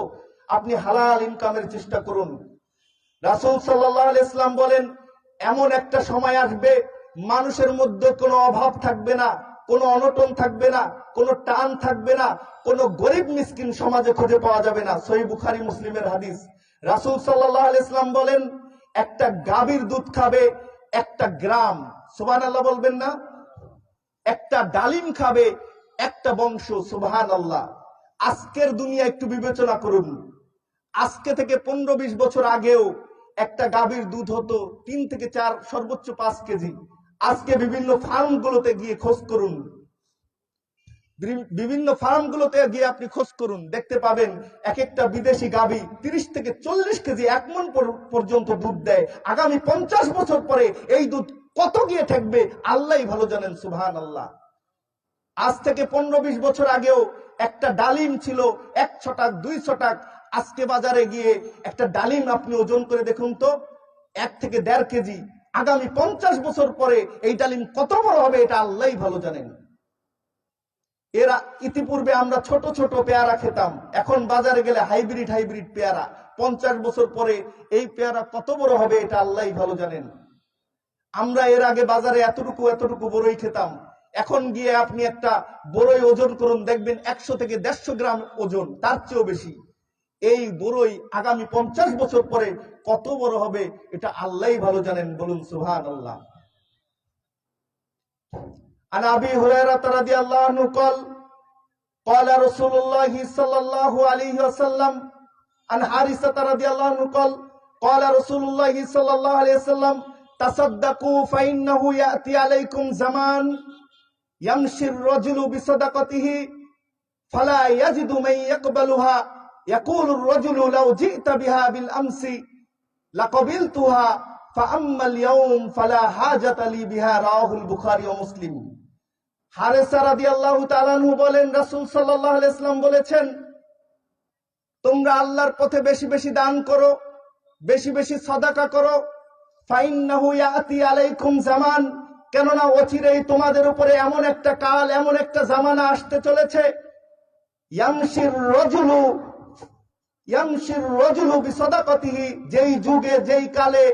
আপনি হালাল ইনকামের চেষ্টা করুন। রাসূল সাল্লাল্লাহু আলাইহি ওয়াসাল্লাম বলেন, এমন একটা সময় আসবে মানুষের মধ্যে কোনো অভাব থাকবে না, কোনো অনটন থাকবে না, কোনো টান থাকবে না, কোনো গরিব মিসকিন সমাজে খুঁজে পাওয়া যাবে না। সহিহ বুখারী মুসলিমের হাদিস। রাসূল সাল্লাল্লাহু আলাইহি ওয়াসাল্লাম বলেন, একটা গাভীর দুধ খাবে 1 গ্রাম, সুবহানাল্লাহ বলবেন না? একটা ডালিম খাবে 1 বংশ, সুবহানাল্লাহ। আজকের দুনিয়া একটু বিবেচনা করুন। আজকে থেকে 15-20 বছর আগেও একটা গাভীর দুধ হতো 3 থেকে 4, সর্বোচ্চ 5 কেজি। আজকে বিভিন্ন ফার্মগুলোতে গিয়ে খোঁজ করুন, বিভিন্ন ফার্মগুলোতে গিয়ে আপনি খোঁজ করুন, দেখতে পাবেন এক একটা বিদেশি গাভী 30 থেকে 40 কেজি, 1 মণ পর্যন্ত দুধ দেয়। আগামী 50 বছর পরে এই দুধ কত গিয়ে ঠেকবে আল্লাহই ভালো জানেন, সুবহানাল্লাহ। আজ থেকে 15-20 বছর আগেও একটা ডালিম ছিল 1 ছটাক 2 ছটাক। আজকে বাজারে গিয়ে একটা ডালিম আপনি ওজন করে দেখুন তো, 1 থেকে 1.5 কেজি। আগামী 50 বছর পরে এই ডালিম কত বড় হবে এটা আল্লাহই ভালো জানেন। এরা ইতিপূর্বে আমরা ছোট ছোট পেয়ারা খেতাম, এখন বাজারে গেলে হাইব্রিড পেয়ারা। 50 বছর পরে এই পেয়ারা কত বড় হবে এটা আল্লাহই ভালো জানেন। আমরা এর আগে বাজারে এতটুকু বড়ই খেতাম, এখন গিয়ে আপনি একটা বড়ই ওজন করুন, দেখবেন 100 থেকে 150 গ্রাম ওজন, তার চেয়েও বেশি। এই বড়ই আগামী 50 বছর পরে কত বড় হবে এটা আল্লাহই ভালো জানেন। বলুন সুবহানাল্লাহ। আন আবি হুরায়রা রাদিয়াল্লাহু আনহু قال رسول الله صلى الله عليه وسلم عن حارثة رضي الله عنه قال رسول الله صلى الله عليه وسلم تصدقوا فإنه يأتي عليكم زمان يمشي الرجل بصدقته فلا يجد من يقبلها يقول الرجل لو جئت بها بالأمس لقبلتها فأما اليوم فلا حاجة لي بها رواه البخاري ومسلم। হারেসা রাদিয়াল্লাহু তাআলা আনহু বলেন, রাসূল সাল্লাল্লাহু আলাইহি ওয়াসাল্লাম বলেছেন, তোমরা আল্লাহর পথে বেশি বেশি দান করো, বেশি বেশি সাদাকা করো। ফাইন্নাহু ইয়াতি আলাইকুম জামান, কেননা অচিরেই তোমাদের উপরে এমন একটা কাল, এমন একটা জামানা আসতে চলেছে, ইয়ামশির রাজুলু বিসাদাকাতিহি, যেই যুগে যেই কালে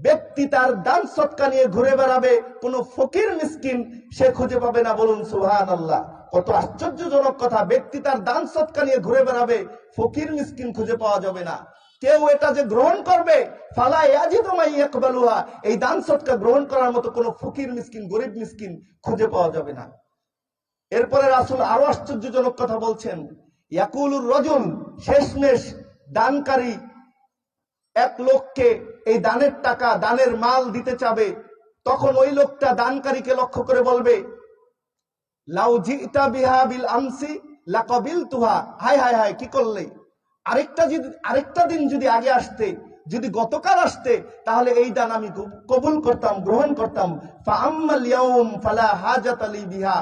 ব্যক্তি তার দান সদকা নিয়ে ঘুরে বেড়াবে, কোন ফকির মিসকিন সে খুঁজে পাবে না। বলুন সুবহানাল্লাহ। কত আশ্চর্যজনক কথা, ব্যক্তি তার দান সদকা নিয়ে ঘুরে বেড়াবে, ফকির মিসকিন খুঁজে পাওয়া যাবে না। কেউ এটা যে গ্রহণ করবে, ফালা ইয়াজিদু মান ইয়াকবালুহা, এই দান সদকা গ্রহণ করার মতো কোন ফকির মিসকিন, গরিব মিসকিন খুঁজে পাওয়া যাবে না। এরপরে রাসূল আরো আশ্চর্যজনক কথা বলছেন, ইয়াকুলুর রাজুল, শেষমেশ দানকারী এক লোককে এই দানের টাকা, দানের মাল দিতে চাবে, তখন ওই লোকটা দানকারীকে লক্ষ্য করে বলবে, লাউ জিতা বিহা বিল আমসি লাকাবিলতুহা, হায় হায় হায়, কি করলে, আরেকটা দিন যদি আগে আসতে যদি গতকাল আসতে তাহলে এই দান আমি কবুল করতাম, গ্রহণ করতাম। ফাআম্মাল ইয়াউম ফালা হাজাতা লি বিহা,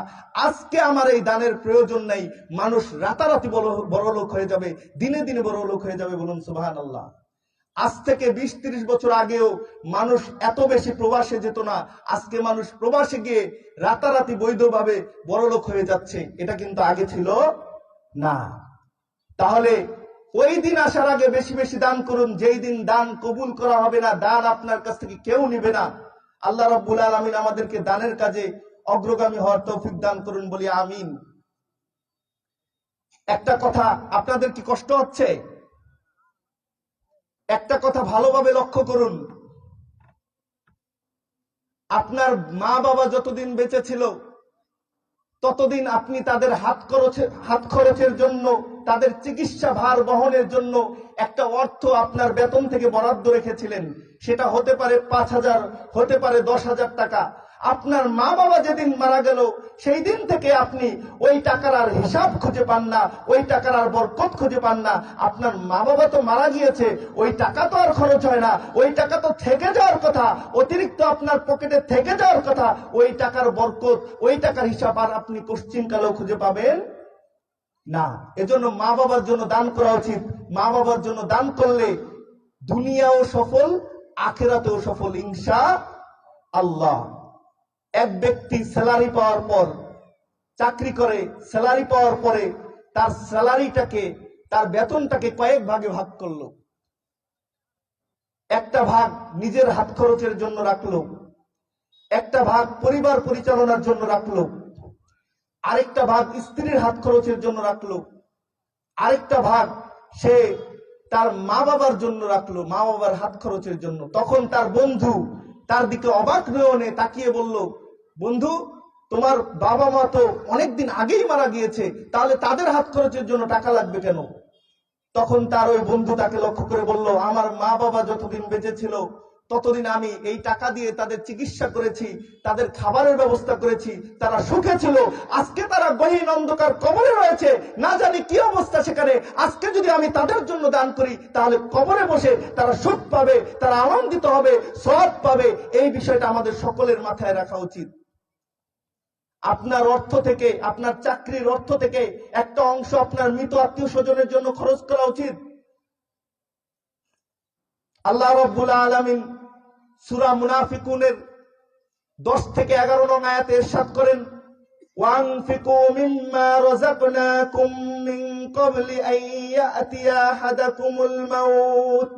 আজকে আমার এই দানের প্রয়োজন নাই। মানুষ রাতারাতি বড় লোক হয়ে যাবে, দিনে দিনে বড় লোক হয়ে যাবে, বলুন সুবহানাল্লাহ। আজ থেকে 20-30 বছর আগেও মানুষ এত বেশি প্রবাসে যেত না। আজকে মানুষ প্রবাসে গিয়ে রাতারাতি বৈধভাবে বড়লোক হয়ে যাচ্ছে, এটা কিন্তু আগে ছিল না। তাহলে ওই দিন আসার আগে বেশি বেশি দান করুন, যেই দিন দান কবুল করা হবে না, দান আপনার কাছ থেকে কেউ নিবে না। আল্লাহ রাব্বুল আলামিন আমাদেরকে দানের কাজে অগ্রগামী হওয়ার তৌফিক দান করুন, বলি আমিন। একটা কথা, আপনাদের কি কষ্ট হচ্ছে? একটা কথা ভালোভাবে লক্ষ্য করুন, আপনার মা বাবা যতদিন বেঁচে ছিল ততদিন আপনি তাদের হাত খরচের জন্য, তাদের চিকিৎসা ভার বহনের জন্য একটা অর্থ আপনার বেতন থেকে বরাদ্দ রেখেছিলেন। সেটা হতে পারে 5,000, হতে পারে 10,000 টাকা। আপনার মা বাবা যেদিন মারা গেল সেই দিন থেকে আপনি ওই টাকার আর হিসাব খুঁজে পান না, ওই টাকার আর বরকত খুঁজে পান না। আপনার মা বাবা তো মারা গিয়েছে, ওই টাকা তো আর খরচ হয় না, ওই টাকা তো থেকে যাওয়ার কথা, অতিরিক্ত আপনার পকেটে থেকে যাওয়ার কথা। ওই টাকার বরকত, ওই টাকার হিসাব আর আপনি কোশ্চিনকালেও খুঁজে পাবেন না। এজন্য মা বাবার জন্য দান করা উচিত। মা বাবার জন্য দান করলে দুনিয়াও সফল, আখিরাতেও সফল ইনশাআল্লাহ। এক ব্যক্তি স্যালারি পাওয়ার পর, চাকরি করে, স্যালারি পাওয়ার পরে তার স্যালারিটাকে, তার বেতনটাকে কয়েক ভাগে ভাগ করলো। একটা ভাগ নিজের হাত খরচের জন্য রাখলো, একটা ভাগ পরিবার পরিচালনার জন্য রাখলো, আরেকটা ভাগ স্ত্রীর হাত খরচের জন্য রাখলো, আরেকটা ভাগ সে তার মা বাবার জন্য রাখলো, মা বাবার হাত খরচের জন্য। তখন তার বন্ধু তার দিকে অবাক নয়নে তাকিয়ে বলল, বন্ধু, তোমার বাবা মা তো অনেকদিন আগেই মারা গিয়েছে, তাহলে তাদের হাত খরচের জন্য টাকা লাগবে কেন? তখন তার ওই বন্ধু তাকে লক্ষ্য করে বলল, আমার মা বাবা যতদিন বেঁচে ছিল ততদিন আমি এই টাকা দিয়ে তাদের চিকিৎসা করেছি, তাদের খাবারের ব্যবস্থা করেছি, তারা সুখে ছিল। আজকে তারা গহীন অন্ধকার কবরে রয়েছে, না জানি কি অবস্থা সেখানে। আজকে যদি আমি তাদের জন্য দান করি তাহলে কবরে বসে তারা সুখ পাবে, তারা আনন্দিত হবে, সওয়াব পাবে। এই বিষয়টা আমাদের সকলের মাথায় রাখা উচিত। আপনার অর্থ থেকে, আপনার চাকরির অর্থ থেকে একটা অংশ আপনার মৃত আত্মীয় স্বজনের জন্য খরচ করা উচিত। আল্লাহ রাব্বুল আলামিন সূরা মুনাফিকুনের 10 থেকে 11 নং আয়াতে ইরশাদ করেন, ওয়ানফিকু মিম্মা রাযাকনাকুম মিন ক্বাবলি আন ইয়াতিয়া আহাদাকুমুল মাউত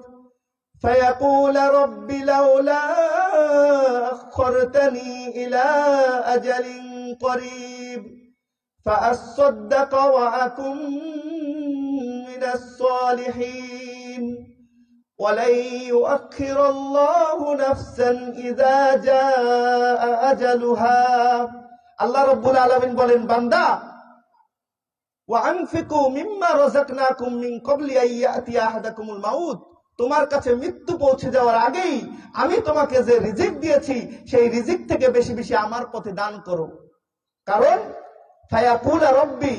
ফায়াকুল রাব্বি লাউলা আখখারতানি ইলা আজালিন قريب فأصدق وأكن من الصالحين ولن يؤخر الله نفسا إذا جاء أجلها। আল্লাহ রাব্বুল আলামিন বলেন, বান্দা, وأنفقوا مما رزقناكم من قبل أن يأتي أحدكم الموت, তোমার কাছে মৃত্যু পৌঁছে যাওয়ার আগেই আমি তোমাকে যে রিজিক দিয়েছি সেই রিজিক থেকে বেশি বেশি আমার পথে দান করো। কারণ ফায়াকুল রব্বি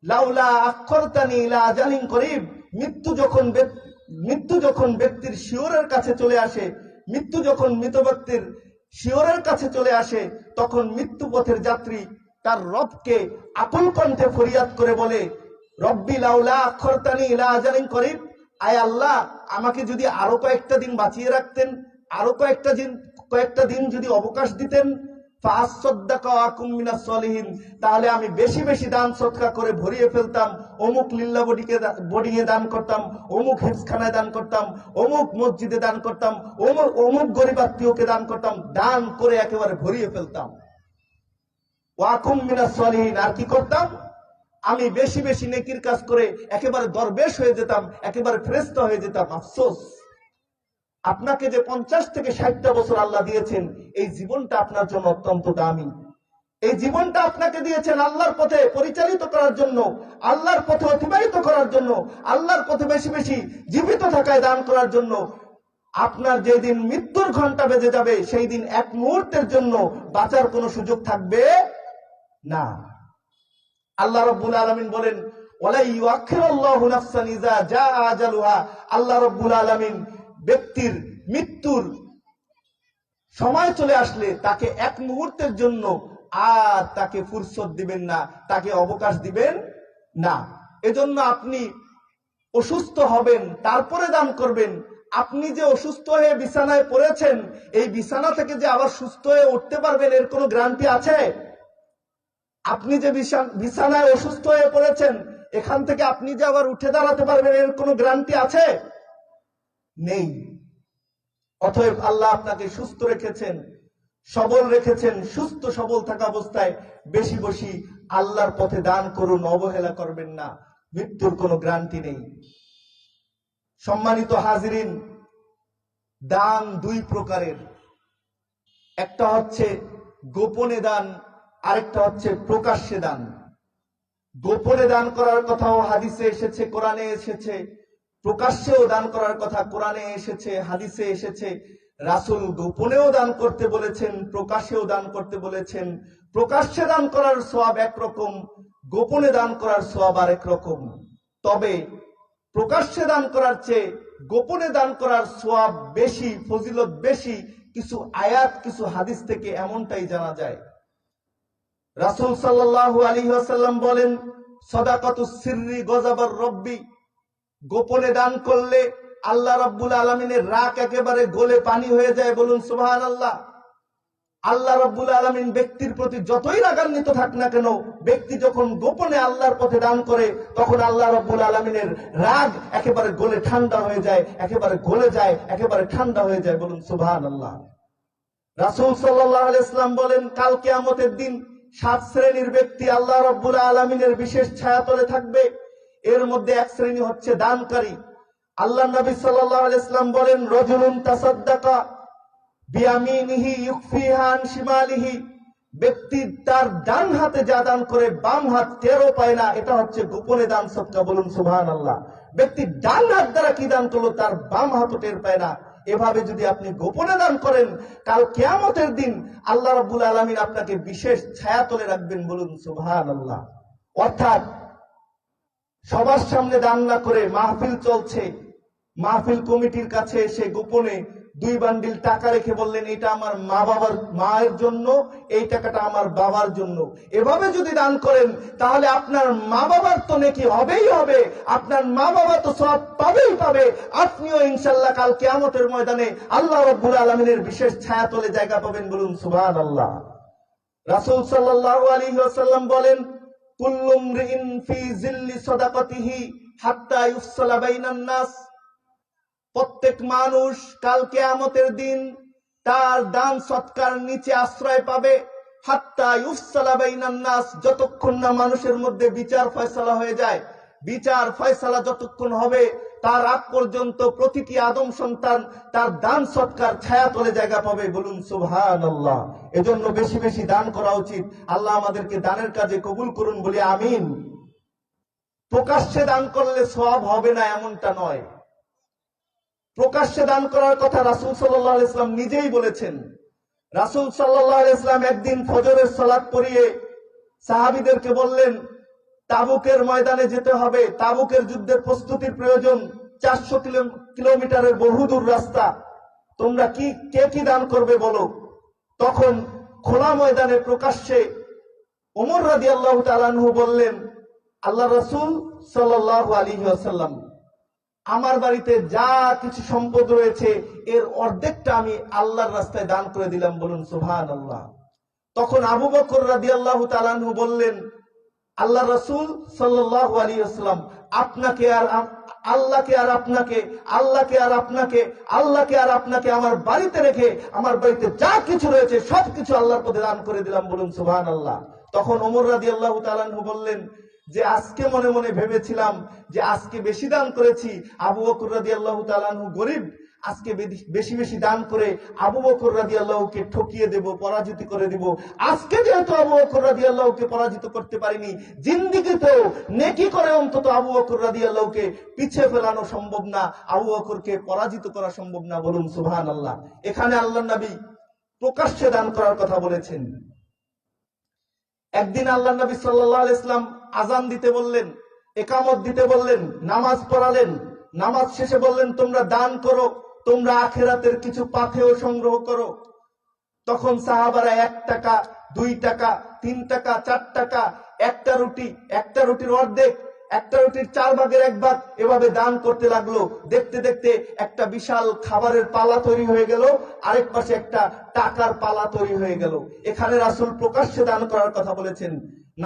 লাউলা আখখারতানি ইলা আজালিন করিব, মৃত্যু যখন ব্যক্তির শিওরের কাছে চলে আসে, মৃত্যু যখন মৃত ব্যক্তির শিওরের কাছে চলে আসে, তখন মৃত্যু পথের যাত্রী তার রবকে আকুল কণ্ঠে ফরিয়াদ করে বলে, রব্বি লাউলা আখখারতানি ইলা আজালিন করিব, আয় আল্লাহ, আমাকে যদি আরো কয়েকটা দিন বাঁচিয়ে রাখতেন, আরো কয়েকটা দিন যদি অবকাশ দিতেন, তাহলে আমি বেশি বেশি দান সদকা করে ভরিয়ে ফেলতাম। অমুক লিল্লা বোর্ডিংয়ে দান করতাম, অমুক হিফজখানায় দান করতাম, অমুক মসজিদে দান করতাম, অমুক গরিব আত্মীয়কে দান করতাম, দান করে একেবারে ভরিয়ে ফেলতাম। ওয়াকুম মিনাস সালিহিন, আর কি করতাম? আমি বেশি বেশি নেকির কাজ করে একেবারে দরবেশ হয়ে যেতাম, একেবারে ফেরেশতা হয়ে যেতাম। আফসোস, আপনাকে যে 50 থেকে 60টা বছর আল্লাহ দিয়েছেন, এই জীবনটা আপনার জন্য অত্যন্ত দামি। এই জীবনটা আপনাকে দিয়েছেন আল্লাহর পথে পরিচালিত করার জন্য, আল্লাহর পথে অতিবাহিত করার জন্য, আল্লাহর পথে বেশি বেশি জীবিত থাকায় দান করার জন্য। আপনার যেদিন মৃত্যুর ঘন্টা বেজে যাবে সেই দিন এক মুহূর্তের জন্য বাঁচার কোনো সুযোগ থাকবে না। আল্লাহ রাব্বুল আলামিন বলেন, ওয়ালা ইউআখিরুল্লাহু নাফসান ইযা জাআ আজালুহা, আল্লাহ রাব্বুল আলামিন ব্যক্তির মৃত্যুর সময় চলে আসলে তাকে এক মুহূর্তের জন্য আর তাকে ফুরসত দিবেন না, তাকে অবকাশ দিবেন না। এজন্য আপনি অসুস্থ হবেন, তারপরে দান করবেন। আপনি যে অসুস্থ হয়ে বিছানায় পড়েছেন, এই বিছানা থেকে যে আবার সুস্থ হয়ে উঠতে পারবেন এর কোনো গ্যারান্টি আছে? আপনি যে বিছানায় অসুস্থ হয়ে পড়েছেন, এখান থেকে আপনি যে আবার উঠে দাঁড়াতে পারবেন এর কোনো গ্যারান্টি আছে? নেই। অতএব আল্লাহ আপনাকে সুস্থ রেখেছেন, সবল রেখেছেন। সুস্থ সবল থাকা অবস্থায় বেশি বেশি আল্লাহর পথে দান করুন, অবহেলা করবেন না। মৃত্যুর কোনো গ্যারান্টি নেই। সম্মানিত হাজিরিন, দান দুই প্রকারের, একটা হচ্ছে গোপনে দান, আরেকটা হচ্ছে প্রকাশ্যে দান। গোপনে দান করার কথাও হাদিসে এসেছে, কোরআনে এসেছে। প্রকাশ্যেও দান করার কথা কোরআনে এসেছে, হাদিসে এসেছে। রাসূল গোপনেও দান করতে বলেছেন, প্রকাশ্যেও দান করতে বলেছেন। প্রকাশ্যে দান করার সওয়াব একরকম, গোপনে দান করার সওয়াব আরেক রকম। তবে প্রকাশ্যে দান করার চেয়ে গোপনে দান করার সওয়াব বেশি, ফজিলত বেশি। কিছু আয়াত, কিছু হাদিস থেকে এমনটাই জানা যায়। রাসূল সাল্লাল্লাহু আলাইহি ওয়াসাল্লাম বলেন, সাদাকাতুস সিররি গযাবার রব্বি, গোপনে দান করলে আল্লাহ রাব্বুল আলামিনের রাগ একেবারে গলে পানি হয়ে যায়। বলুন সুবহানাল্লাহ। আল্লাহ রাব্বুল আলামিন ব্যক্তির প্রতি যতই রাগান্বিত থাক না কেন, ব্যক্তি যখন গোপনে আল্লাহর পথে দান করে, তখন আল্লাহ রাব্বুল আলামিনের রাগ একেবারে গলে ঠান্ডা হয়ে যায়, একেবারে গলে যায়, একেবারে ঠান্ডা হয়ে যায়। বলুন সুবহানাল্লাহ। রাসূল সাল্লাল্লাহু আলাইহি ওয়াসাল্লাম বলেন, কাল কিয়ামতের দিন 7 শ্রেণীর ব্যক্তি আল্লাহ রাব্বুল আলামিনের বিশেষ ছায়াতলে থাকবে। এর মধ্যে এক শ্রেণী হচ্ছে দানকারী। আল্লাহ নবী সাল্লাল্লাহু আলাইহি ওয়াসাল্লাম বলেন, রাজুলুন তাসাদ্দাকা বিয়ামিনিহি ইউকফিহা আন শিমালিহি, ব্যক্তি তার ডান হাতে যা দান করে বাম হাত টেরও পায় না, এটা হচ্ছে গোপনে দান সদকা। বলুন সুবহানাল্লাহ। ব্যক্তি ডান হাত দ্বারা কি দান করলো তার বাম হাতও টের পায় না। এভাবে যদি আপনি গোপনে দান করেন, কাল কিয়ামতের দিন আল্লাহ রাব্বুল আলামিন আপনাকে বিশেষ ছায়াতলে রাখবেন। বলুন সুবহানাল্লাহ। অর্থাৎ সবার সামনে দান না করে, মাহফিল চলছে, মাহফিল কমিটির কাছে এসে গোপনে 2 বান্ডিল টাকা রেখে বললেন, এটা আমার মায়ের জন্য, এই টাকাটা আমার বাবার জন্য। এভাবে যদি দান করেন তাহলে আপনার মা বাবার তো নেকি হবেই হবে, আপনার মা বাবা তো সওয়াব পাবেই পাবে, আপনিও ইনশাআল্লাহ কাল কিয়ামতের ময়দানে আল্লাহ রাব্বুল আলামিনের বিশেষ ছায়াতলে জায়গা পাবেন। বলুন সুবহানাল্লাহ। রাসূল সাল্লাল্লাহু আলাইহি ওয়াসাল্লাম বলেন, কুল্লু ইমরিইন ফি জিল্লি সাদাকাতিহি হাত্তা ইউফসালা বাইনান নাস, প্রত্যেক মানুষ কাল কিয়ামতের দিন তার দান সৎকার নিচে আশ্রয় পাবে। হাত্তা ইউফসালা বাইনান নাস, যতক্ষণ না মানুষের মধ্যে বিচার ফয়সালা হয়ে যায়। বিচার ফয়সালা যতক্ষণ হবে তার আগ পর্যন্ত প্রতিটি আদম সন্তান তার দান সৎকার ছায়াতলে জায়গা পাবে। বলুন সুবহানাল্লাহ। এজন্য বেশি বেশি দান করা উচিত। আল্লাহ আমাদেরকে দানের কাজে কবুল করুন, বলি আমিন। প্রকাশ্যে দান করলে সওয়াব হবে না এমনটা নয়। প্রকাশ্যে দান করার কথা রাসূল সাল্লাল্লাহু আলাইহি ওয়াসাল্লাম নিজেই বলেছেন। রাসূল সাল্লাল্লাহু আলাইহি ওয়াসাল্লাম একদিন ফজরের সালাত পড়িয়ে সাহাবীদেরকে বললেন, তাবুকের ময়দানে যেতে হবে, তাবুকের যুদ্ধের প্রস্তুতির প্রয়োজন, 400 কিলোমিটারের বহুদূর রাস্তা, তোমরা কে কি দান করবে বলো। তখন খোলা ময়দানে প্রকাশ্যে ওমর রাদিয়াল্লাহু তাআলা আনহু বললেন, আল্লাহ রাসূল সাল্লাল্লাহু আলাইহি ওয়াসাল্লাম, আমার বাড়িতে যা কিছু সম্পদ রয়েছে এর অর্ধেকটা আমি আল্লাহর রাস্তায় দান করে দিলাম। বলুন সুবহানাল্লাহ। তখন আবু বকর রাদিয়াল্লাহু তাআলা আনহু বললেন, আল্লাহ রাসূল সাল্লাল্লাহু আলাইহি ওয়াসাল্লাম, আপনাকে আর আল্লাহকে আর আপনাকে, আল্লাহকে আর আপনাকে, আল্লাহকে আর আপনাকে আমার বাড়িতে রেখে আমার বাড়িতে যা কিছু রয়েছে সবকিছু আল্লাহর পথে দান করে দিলাম। বলুন সুবহানাল্লাহ। তখন ওমর রাদিয়াল্লাহু তাআলা আনহু বললেন যে আজকে মনে মনে ভেবেছিলাম যে আজকে বেশি দান করেছি, আবু বকর রাদিয়াল্লাহু তাআলা আনহু গরিব, আজকে বেশি বেশি দান করে আবু বকর রাদিয়াল্লাহুকে ঠকিয়ে দেব, পরাজিত করে দেব। আজকে যেহেতু আবু বকর রাদিয়াল্লাহুকে পরাজিত করতে পারিনি, জিন্দেগিতেও নেকি করে অন্তত আবু বকর রাদিয়াল্লাহুকে পিছিয়ে ফেলানো সম্ভব না, আবু বকরকে পরাজিত করা সম্ভব না। বলুন সুবহানাল্লাহ। এখানে আল্লাহর নবী প্রকাশ্যে দান করার কথা বলেছেন। একদিন আল্লাহর নবী সাল্লাল্লাহু আলাইহি ওয়াসাল্লাম আযান দিতে বললেন, ইকামত দিতে বললেন, নামাজ পড়ালেন। নামাজ শেষে বললেন, তোমরা দান করো, তোমরা আখিরাতের কিছু পাথেয় সংগ্রহ করো। তখন সাহাবারা 1 টাকা, 2 টাকা, 3 টাকা, 4 টাকা, একটা রুটির অর্ধেক, একটা রুটির 4 ভাগের 1 ভাগ এভাবে দান করতে লাগলো। দেখতে দেখতে একটা বিশাল খাবারের পালা তৈরি হয়ে গেল, আরেক পাশে একটা টাকার পালা তৈরি হয়ে গেল। এখানে রাসূল প্রকাশ্যে দান করার কথা বলেছেন,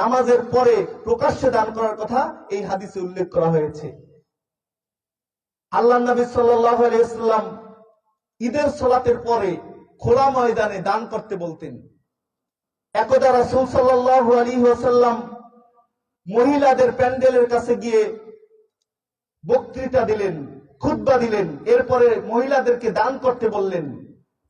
নামাজের পরে প্রকাশ্যে দান করার কথা এই হাদিসে উল্লেখ করা হয়েছে। আল্লাহর নবী সাল্লাল্লাহু আলাইহি ওয়াসাল্লাম ঈদের সালাতের পরে খোলা ময়দানে দান করতে বলতেন। একদা রাসূল সাল্লাল্লাহু আলাইহি ওয়াসাল্লাম মহিলাদের প্যান্ডেলের কাছে গিয়ে বক্তৃতা দিলেন, খুতবা দিলেন, এরপরে মহিলাদেরকে দান করতে বললেন।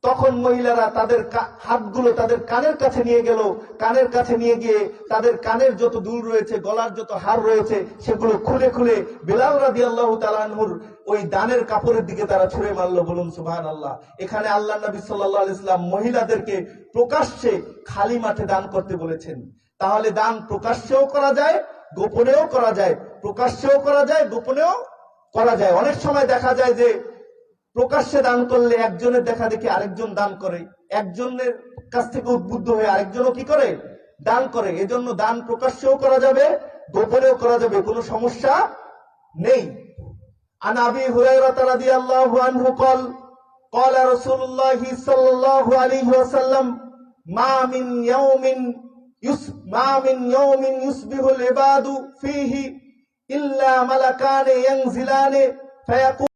তখন মহিলারা তাদের হাতগুলো তাদের কানের কাছে নিয়ে গেল, কানের কাছে নিয়ে গিয়ে তাদের কানের যত দুল রয়েছে, গলার যত হার রয়েছে, সেগুলো খুলে খুলে বেলাল রাদিয়াল্লাহু তাআলা আনহুর ওই দানের কাপড়ের দিকে তারা ছুঁড়ে মারলো। বলুন সুবহানাল্লাহ। এখানে আল্লাহ নবী সাল্লাল্লাহু আলাইহি ওয়াসাল্লাম মহিলাদেরকে প্রকাশ্যে খালি মাঠে দান করতে বলেছেন। তাহলে দান প্রকাশ্যেও করা যায়, গোপনেও করা যায়, প্রকাশ্যেও করা যায়, গোপনেও করা যায়। অনেক সময় দেখা যায় যে প্রকাশ্যে দান করলে একজনের দেখা দেখি আরেকজন দান করে, একজনের কাছ থেকে উদ্বুদ্ধ হয়ে আরেকজনও কি করে, দান করে। এজন্য দান প্রকাশ্যেও করা যাবে, গোপনেও করা যাবে, কোনো সমস্যা নেই। আন আবি হুরায়রা রাদিয়াল্লাহু আনহু قال قال رسول الله صلى الله عليه وسلم ما من يوم يصبح العباد فيه إلا ملكان ينزلان فيقول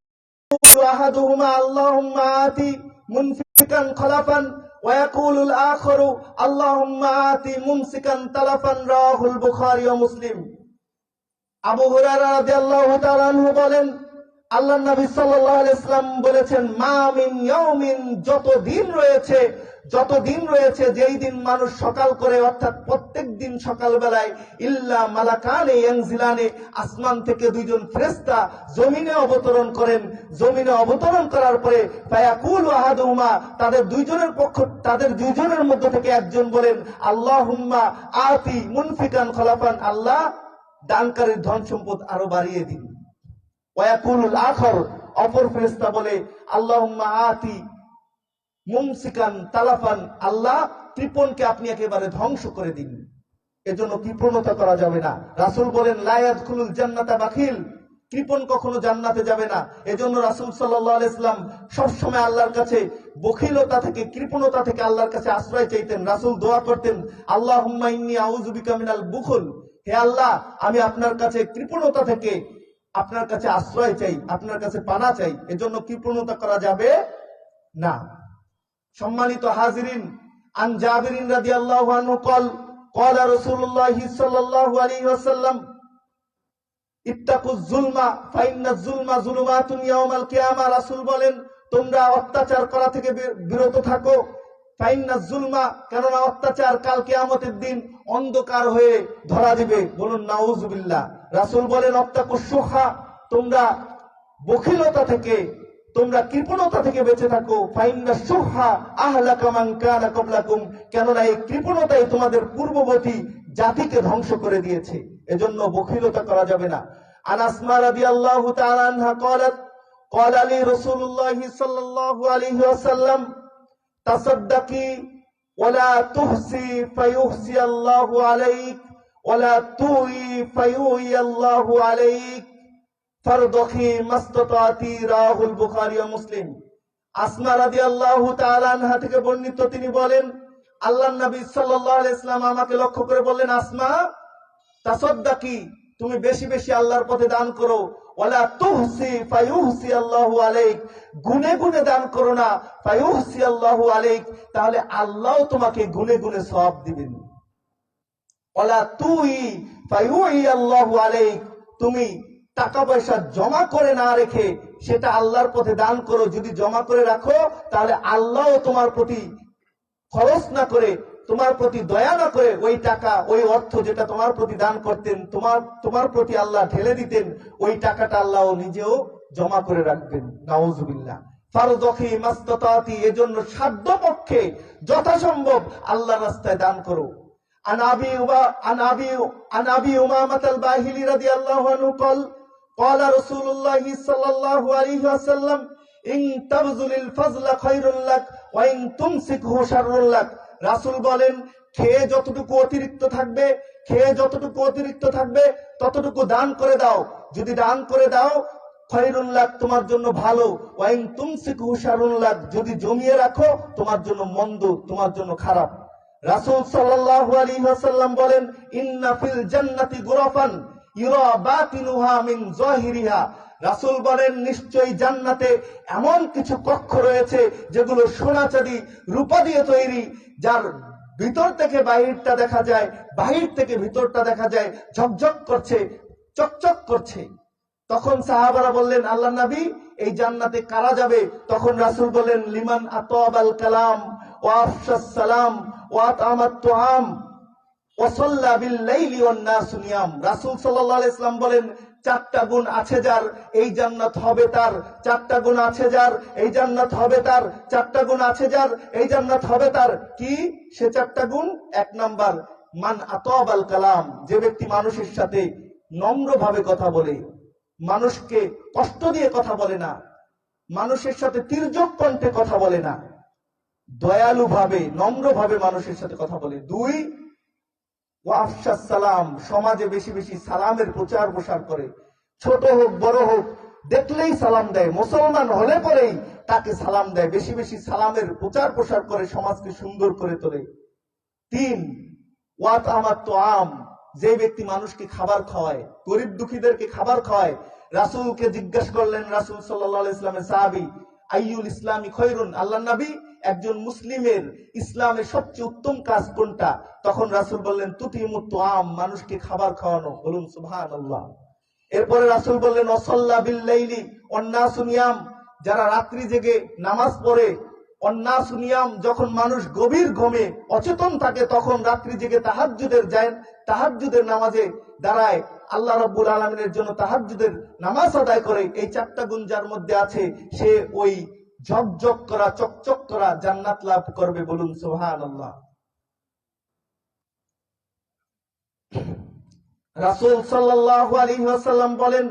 أحدهما اللهم آتِ منفقا خلفا ويقول الآخر اللهم آتِ ممسكا تلفا رواه البخاري ومسلم। আবু হুরায়রা রাদিয়াল্লাহু তাআলা আনহু বলেন, আল্লাহর নবী সাল্লাল্লাহু আলাইহি ওয়াসাল্লাম বলেছেন, মা মিন ইয়াউমিন, যতদিন রয়েছে যেই দিন মানুষ সকাল করে, অর্থাৎ প্রত্যেক দিন সকালবেলায়, ইল্লা মালাকানে ইয়ানজিলানে, আসমান থেকে 2জন ফেরেশতা জমিনে অবতরণ করেন। জমিনে অবতরণ করার পরে ফায়াকুলু আহাদুহুমা, তাদের দুইজনের মধ্যে থেকে একজন বলেন, আল্লাহুম্মা আতি মুনফিকান খলাফান, আল্লাহ দানকারীর ধন সম্পদ আরো বাড়িয়ে দিন। ওয়ায়াকুলুল আখর, অপর ফেরেশতা বলে, আল্লাহুম্মা আতি মুমসিকান তালাফান, আল্লাহ কৃপণকে আপনি একেবারে ধ্বংস করে দিন। এজন্য কৃপণতা করা যাবে না। রাসূল বলেন, লা ইয়াদখুলুল জান্নাতা বাখিল, কৃপণ কখনো জান্নাতে যাবে না। এজন্য রাসূল সাল্লাল্লাহু আলাইহি ওয়াসাল্লাম সবসময় আল্লাহর কাছে বখিলতা থেকে, কৃপণতা থেকে আল্লাহর কাছে আশ্রয় চাইতেন। রাসূল দোয়া করতেন, আল্লাহুম্মা ইন্নী আউযু বিকা মিনাল বুখল, হে আল্লাহ, আমি আপনার কাছে কৃপণতা থেকে আপনার কাছে আশ্রয় চাই, আপনার কাছে পানা চাই। এজন্য কৃপণতা করা যাবে না। সম্মানিত হাজিরিন, আন জাবিরিন রাদিয়াল্লাহু আনহু قال قال رسول الله صلى الله عليه وسلم ইত্তাকুজ যুলমা ফাইন্নাজ যুলমা যুলুমাতুন ইয়াউমাল কিয়ামা। রাসূল বলেন, তোমরা অত্যাচার করা থেকে বিরত থাকো। ফাইন্নাজ যুলমা, কেননা অত্যাচার কাল কিয়ামতের দিন অন্ধকার হয়ে ধরা দিবে। বলুন নাউজুবিল্লাহ। রাসূল বলেন, অত্তাকুশ শুহা, তোমরা বখিলতা থেকে, তোমরা কৃপণতা থেকে বেঁচে থাকো। ফাইন্নাশ শুহা আহলাকা মান কানা ক্বাবলাকুম, কেননা এই কৃপণতাই তোমাদের পূর্ববর্তী জাতিকে ধ্বংস করে দিয়েছে। এজন্য বখিলতা করা যাবে না। আন আসমা রাদিয়াল্লাহু তাআলা আনহা قالت قال لي رسول الله صلى الله عليه وسلم تصدقي ولا تحسي فيحسي الله عليك ولا توي فيوي الله عليك ফারদখি মাসতাতাতি, রাহুল বুখারী ও মুসলিম। আসমা রাদিয়াল্লাহু তাআলা আনহা থেকে বর্ণিত, তিনি বলেন, আল্লাহর নবী সাল্লাল্লাহু আলাইহি ওয়াসাল্লাম আমাকে লক্ষ্য করে বললেন, আসমা, তাসাদদাকি, তুমি বেশি বেশি আল্লাহর পথে দান করো। ওয়ালা তুহসি ফায়ুহসি আল্লাহু আলাইক, গুনে গুনে দান করো না, ফায়ুহসি আল্লাহু আলাইক, তাহলে আল্লাহ তোমাকে গুনে গুনে সওয়াব দিবেন। ওয়ালা তুই ফায়ুই আল্লাহু আলাইক, তুমি টাকা পয়সা জমা করে না রেখে সেটা আল্লাহর পথে দান করো। যদি জমা করে রাখো, তাহলে আল্লাহ তোমার প্রতি খরচ না করে, তোমার প্রতি দয়া না করে, ওই টাকা, ওই অর্থ যেটা তোমার প্রতি দান করতেন, তোমার প্রতি আল্লাহ ঢেলে দিতেন, ওই টাকাটা আল্লাহ নিজেও জমা করে রাখবেন। নাউজুবিল্লাহ। ফারদখি মাসতাতাতি, এজন্য সাধ্য পক্ষে যথাসম্ভব আল্লাহর রাস্তায় দান করো। আন আবি উমামাহ আল বাহিলি রাদিয়াল্লাহু আনহু قال قال رسول الله صلى الله عليه وسلم ইন তাবযুলিল ফাজলা খায়রুল লাক ওয়া ইন তুমসিকহু শাররুল লাক। রাসূল বলেন, খেয়ে যতটুকু অতিরিক্ত থাকবে ততটুকু দান করে দাও। যদি দান করে দাও খায়রুল লাক, তোমার জন্য ভালো। ওয়া ইন তুমসিকহু শাররুল লাক, যদি জমিয়ে রাখো তোমার জন্য মন্দ, তোমার জন্য খারাপ। রাসূল সাল্লাল্লাহু আলাইহি ওয়াসাল্লাম বলেন, ইন্না ফিল জান্নাতি গুরাফান ইউরা বাতিনুহা মিন যাহিরিহা। রাসূল বলেন, নিশ্চয়ই জান্নাতে এমন কিছু কক্ষ রয়েছে যেগুলো সোনা চাঁদি রূপা দিয়ে তৈরি, যার ভিতর থেকে বাহিরটা দেখা যায়, বাহির থেকে ভিতরটা দেখা যায়, ঝকঝক করছে, চকচক করছে। তখন সাহাবারা বললেন, আল্লাহ নবী, এই জান্নাতে কারা যাবে? তখন রাসূল বললেন, লিমান আতাবাল কালাম ওয়া আফশাস সালাম ওয়া আতামাত তুআম ওয়া সাল্লা বিল লাইলি ওয়ান নাস নিয়াম। রাসূল সাল্লাল্লাহু আলাইহি ওয়াসাল্লাম বলেন, চারটা গুণ আছে যার, এই জান্নাত হবে তার। চারটা গুণ আছে যার, এই জান্নাত হবে তার। চারটা গুণ আছে যার, এই জান্নাত হবে তার। কি সে চারটা গুণ? এক নাম্বার, মান আতাবাল কালাম, যে ব্যক্তি মানুষের সাথে নম্রভাবে কথা বলে, মানুষকে কষ্ট দিয়ে কথা বলে না, মানুষের সাথে তির্যক কণ্ঠে কথা বলে না, দয়ালু ভাবে, নম্রভাবে মানুষের সাথে কথা বলে। দুই, ওয়া আফশাস সালাম, সমাজে বেশি বেশি সালামের প্রচার প্রসার করে। ছোট হোক বড় হোক, দেখলেই সালাম দেয়, মুসলমান হলে পরেই তাকে সালাম দেয়, বেশি বেশি সালামের প্রচার প্রসার করে, সমাজকে সুন্দর করে তোলে। তিন, ওয়া আতামাত তুআম, যে ব্যক্তি মানুষকে খাবার খাওয়ায়, গরিব দুঃখীদেরকে খাবার খাওয়ায়। রাসূলকে জিজ্ঞাসা করলেন রাসূল সাল্লাল্লাহু আলাইহি ওয়াসাল্লামের সাহাবী, আইয়ুল ইসলামি খৈরুন, আল্লাহ নবী, একজন মুসলিমের ইসলামের সবচেয়ে উত্তম কাজ কোনটা? তখন রাসূল বললেন, তুতিমুত তুআম, মানুষকে খাবার খাওয়ানো। বলুন সুবহানাল্লাহ। এরপরে রাসূল বললেন, ওয়াসাল্লা বিল লাইলি ওয়ান নাসু নিয়াম, যারা রাত্রি জেগে নামাজ পড়ে, ওয়ান নাসু নিয়াম, যখন মানুষ গভীর ঘুমে অচেতন থাকে তখন রাত্রি জেগে তাহাজ্জুদের নামাজে দাঁড়ায়, আল্লাহ রাব্বুল আলামিনের জন্য তাহাজ্জুদের নামাজ আদায় করে। এই চারটা গুণ যার মধ্যে আছে, সে ওই ঝকঝক করা, চকচক করা জান্নাত লাভ করবে। বলুন সুবহানাল্লাহ। রাসূল সাল্লাল্লাহু আলাইহি ওয়াসাল্লাম বলেন,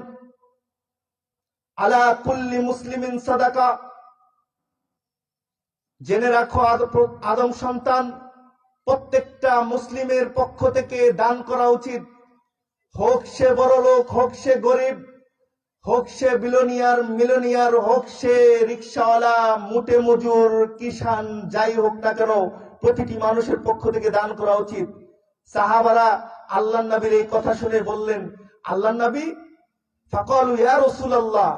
আলা কুল্লি মুসলিমিন সাদাকা, জেনে রাখো আদম সন্তান, প্রত্যেকটা মুসলিমের পক্ষ থেকে দান করা উচিত। হোক সে বড় লোক, হোক সে গরিব, হোক সে মিলনিয়ার, হোক সে রিকশাওয়ালা, মুটে মজুর, কিষান, যাই হোক না কেন, প্রতিটি মানুষের পক্ষ থেকে দান করা উচিত। সাহাবারা আল্লাহ নবীর এই কথা শুনে বললেন, আল্লাহ নবী, ফাকালু ইয়া রাসূলুল্লাহ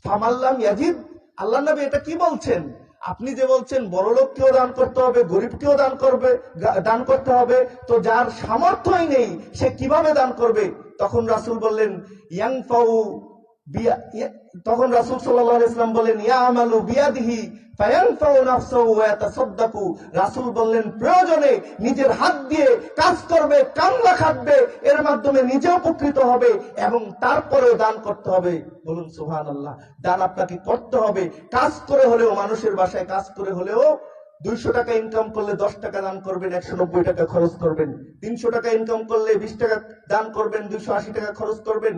ফামাল্লাম ইয়াজিদ, আল্লাহ নবী এটা কি বলছেন? আপনি যে বলছেন বড় লোককেও দান করতে হবে, গরিবকেও দান করতে হবে, তো যার সামর্থ্যই নেই সে কিভাবে দান করবে? তখন রাসূল বললেন, তখন রাসূল সাল্লাল্লাহু আলাইহি ওয়াসাল্লাম বলেন, ইয়ামালু বিয়াদিহি ফায়ানফাউ নাফসাহু ওয়া ইয়াতাসাদ্দাকু। রাসূল বললেন, প্রয়োজনে নিজের হাত দিয়ে কাজ করবে, কামলা খাটবে, এর মাধ্যমে নিজে উপকৃত হবে এবং তারপরেও দান করতে হবে। বলুন সুবহানাল্লাহ। দান আপনাকে করতে হবে, কাজ করে হলেও, মানুষের বাসায় কাজ করে হলেও। 200 টাকা ইনকাম করলে 10 টাকা দান করবেন, 190 টাকা খরচ করবেন। 300 টাকা ইনকাম করলে 20 টাকা দান করবেন, 280 টাকা খরচ করবেন।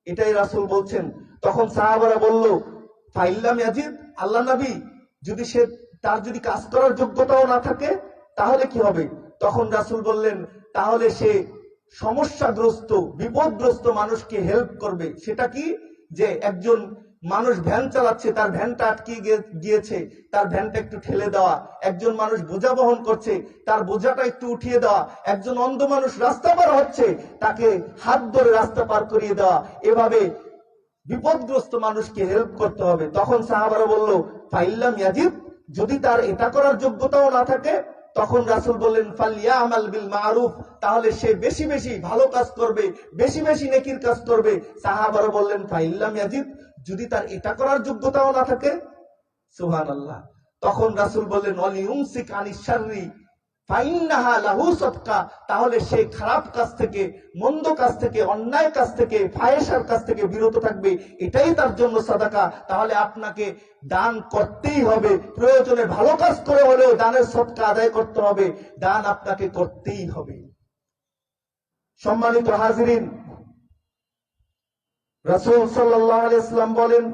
এটাই রাসূল বলছেন। তখন সাহাবারা বলল, ফাইল্লাম ইয়াজিদ, আল্লাহ নবী, যদি তার যদি কাজ করার যোগ্যতাও না থাকে তাহলে কি হবে? তখন রাসূল বললেন, তাহলে সে সমস্যাগ্রস্ত, বিপদগ্রস্ত মানুষকে হেল্প করবে। সেটা কি? যে একজন মানুষ ভ্যান চালাচ্ছে, তার ভ্যানটা আটকে গিয়েছে, তার ভ্যানটা একটু ঠেলে দেওয়া। একজন মানুষ বোঝা বহন করছে, তার বোঝাটা একটু উঠিয়ে দেওয়া। একজন অন্ধ মানুষ রাস্তা পার হচ্ছে, তাকে হাত ধরে রাস্তা পার করিয়ে দেওয়া। এভাবে বিপদগ্রস্ত মানুষকে হেল্প করতে হবে। তখন সাহাবারা বলল, ফাইল্লাম ইয়াজিদ, যদি তার এটা করার যোগ্যতাও না থাকে? তখন রাসূল বললেন, ফালইয়ামাল বিল মারুফ, তাহলে সে বেশি বেশি ভালো কাজ করবে, বেশি বেশি নেকির কাজ করবে। সাহাবারা বললেন, ফাইল্লাম ইয়াজিদ, যদি তার এটা করার যোগ্যতাও না থাকে? সুবহানাল্লাহ। তখন রাসূল বললেন, ওয়ালিউমসিক আনিশ শাররি ফাইন্নাহা লাহু সাদকা, তাহলে সে খারাপ কাজ থেকে, মন্দ কাজ থেকে, অন্যায় কাজ থেকে, ফাহেশার কাজ থেকে বিরত থাকবে, এটাই তার জন্য সাদাকা। তাহলে আপনাকে দান করতেই হবে, প্রয়োজনে ভালো কাজ করে হলেও দানের সদকা আদায় করতে হবে, দান আপনাকে করতেই হবে। সম্মানিত হাজিরিন, রাসূল সাল্লাল্লাহু আলাইহি ওয়াসাল্লাম বলেন,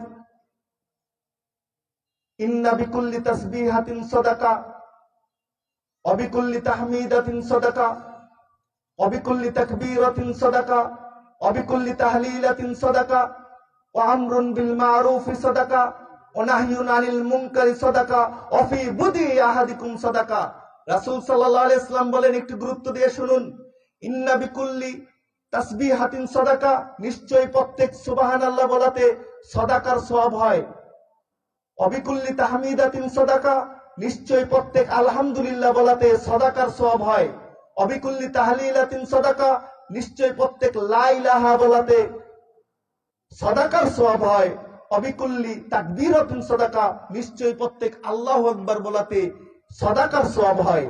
ইন্না বিকুল্লি তাসবিহাতিন সাদাকা অবিকুল্লি তাহমিদাতিন সাদাকা অবিকুল্লি তাকবীরাতিন সাদাকা অবিকুল্লি তাহলিলাতিন সাদাকা ওয়া আমরুন বিল মারুফি সাদাকা ওয়া নাহয়ুন আনিল মুনকারি সাদাকা ওয়া ফি বুদি আহাদিকুম সাদাকা। রাসূল সাল্লাল্লাহু আলাইহি ওয়াসাল্লাম বলেন, একটু গুরুত্ব দিয়ে শুনুন, ইন্না বিকুল্লি তাসবিহাতিন সাদাকা, নিশ্চয়ই প্রত্যেক সুবহানাল্লাহ বলাতে সাদাকার সওয়াব হয়। অবিকুল্লি তাহমিদাতিন সাদাকা, নিশ্চয়ই প্রত্যেক আলহামদুলিল্লাহ বলাতে সাদাকার সওয়াব হয়। অবিকুল্লি তাহলিলাতিন সাদাকা, নিশ্চয়ই প্রত্যেক লা ইলাহা বলাতে সাদাকার সওয়াব হয়। অবিকুল্লি তাকবীরাতিন সাদাকা, নিশ্চয়ই প্রত্যেক আল্লাহু আকবার বলাতে সাদাকার সওয়াব হয়।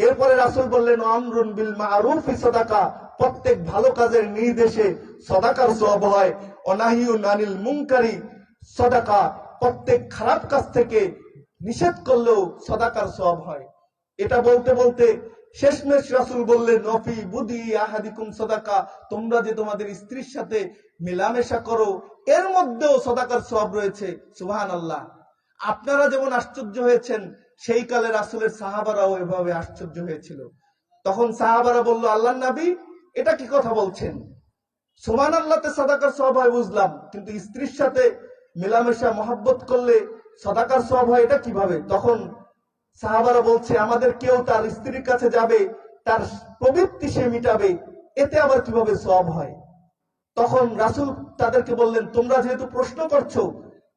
এরপরে রাসূল বললেন, আমরুন বিল মারুফি সাদাকা, প্রত্যেক ভালো কাজের নির্দেশে সাদাকার সওয়াব হয়। অনাহিউন আনিল মুনকারি সাদাকা, প্রত্যেক খারাপ কাজ থেকে নিষেধ করলেও সাদাকার সওয়াব হয়। এটা বলতে বলতে শেষমেশ রাসূল বললেন, নফি বুদি আহাদিকুম সাদাকা, তোমরা যে তোমাদের স্ত্রীর সাথে মেলামেশা করো এর মধ্যেও সাদাকার সওয়াব রয়েছে। সুবহানাল্লাহ। আপনারা যেমন আশ্চর্য হয়েছেন, সেই কালে রাসূলের সাহাবারাও এভাবে আশ্চর্য হয়েছিল। তখন সাহাবারা বলল, আল্লাহর নবী, এটা কি কথা বলছেন? সুবহানাল্লাহতে সাদাকার সওয়াব হয় বুঝলাম, কিন্তু স্ত্রীর সাথে মেলামেশা মহব্বত করলে সাদাকার সওয়াব হয়, এটা কিভাবে? তখন সাহাবারা বলছে, আমাদের কেউ তার স্ত্রীর কাছে যাবে, তার প্রবৃত্তি সে মিটাবে, এতে আবার কিভাবে সওয়াব হয়? তখন রাসূল তাদেরকে বললেন, তোমরা যেহেতু প্রশ্ন করছো,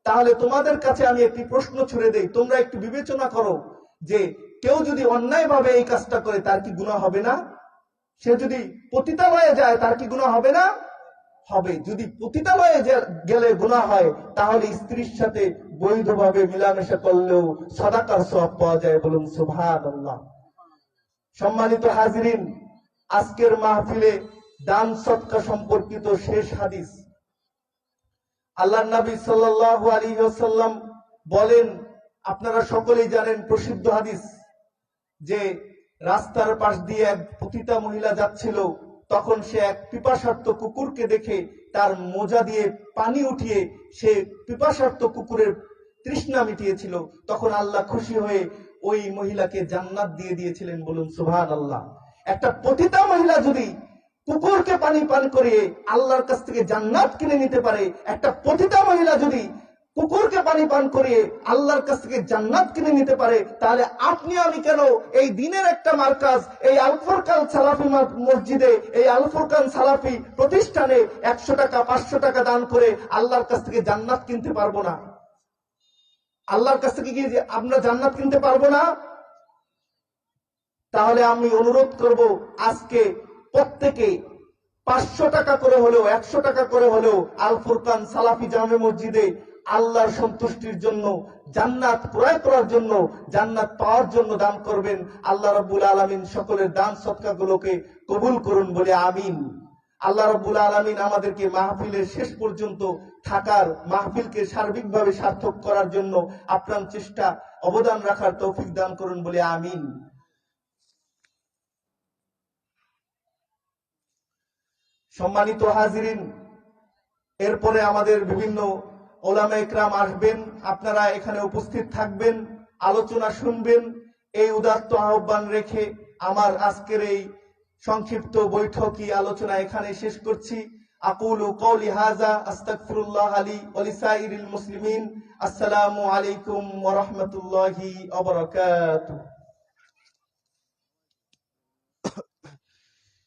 তাহলে তোমাদের কাছে আমি একটি প্রশ্ন ছুড়ে দেই, তোমরা একটু বিবেচনা করো যে কেউ যদি অন্যায়ভাবে এই কাজটা করে তার কি গুনাহ হবে না? সে যদি পতিতালয়ে যায় তার কি গুনাহ হবে না? হবে। যদি পতিতালয়ে গেলে গুনাহ হয়, তাহলে স্ত্রীর সাথে বৈধভাবে মিলামেশা করলেও সাদাকার সওয়াব পাওয়া যায়। বলুন সুবহানাল্লাহ। সম্মানিত হাজিরিন, আজকের মাহফিলে দান সদকা সম্পর্কিত শেষ হাদিস। আল্লাহর নবী সাল্লাল্লাহু আলাইহি ওয়াসাল্লাম বলেন, আপনারা সকলেই জানেন প্রসিদ্ধ হাদিস, যে রাস্তার পাশ দিয়ে এক পতিতা মহিলা যাচ্ছিল, তখন সে এক পিপাসার্ত কুকুরকে দেখে তার মোজা দিয়ে পানি উঠিয়ে সে পিপাসার্ত কুকুরের তৃষ্ণা মিটিয়েছিল। তখন আল্লাহ খুশি হয়ে ওই মহিলাকে জান্নাত দিয়ে দিয়েছিলেন। বলুন সুবহানাল্লাহ। একটা পতিতা মহিলা যদি কুকুরকে পানি পান করিয়ে আল্লাহর কাছ থেকে জান্নাত কিনে নিতে পারে, একটা পতিতা মহিলা যদি কুকুরকে পানি পান করিয়ে আল্লাহর কাছ থেকে জান্নাত কিনে নিতে পারে, তাহলে আপনি আমি কেন এই দিনের একটা মার্কাজ, এই আল ফুরকান সালাফি মসজিদে, এই আল ফুরকান সালাফি প্রতিষ্ঠানে 100 টাকা 500 টাকা দান করে আল্লাহর কাছ থেকে জান্নাত কিনতে পারবো না? আল্লাহর কাছ থেকে গিয়ে যে আমরা জান্নাত কিনতে পারবো না? তাহলে আমি অনুরোধ করব, আজকে প্রত্যেকে 500 টাকা করে হলেও 100 টাকা করে হলেও আল ফুরকান সালাফি জামে মসজিদে আল্লাহর সন্তুষ্টির জন্য, জান্নাত ক্রয় করার জন্য, জান্নাত পাওয়ার জন্য দান করবেন। আল্লাহ রাব্বুল আলামিন সকলের দান সদকাগুলোকে কবুল করুন বলে আমিন। আল্লাহ রাব্বুল আলামিন আমাদেরকে মাহফিলের শেষ পর্যন্ত থাকার, মাহফিলকে সার্বিকভাবে সার্থক করার জন্য আপ্রাণ চেষ্টা অবদান রাখার তৌফিক দান করুন বলে আমিন। সম্মানিত হাজিরিন, এরপরে আমাদের বিভিন্ন ওলামা ইকরাম আসবেন, আপনারা এখানে উপস্থিত থাকবেন, আলোচনা শুনবেন। এই উদাত্ত আহ্বান রেখে আমার আজকের এই সংক্ষিপ্ত বৈঠকি আলোচনা এখানে শেষ করছি। আকুলু কওলি হাযা আস্তাগফিরুল্লাহ লি ওয়া লিসাইরিল মুসলিমিন। আসসালামু আলাইকুম ওয়া রাহমাতুল্লাহি ওয়া বারাকাতুহু।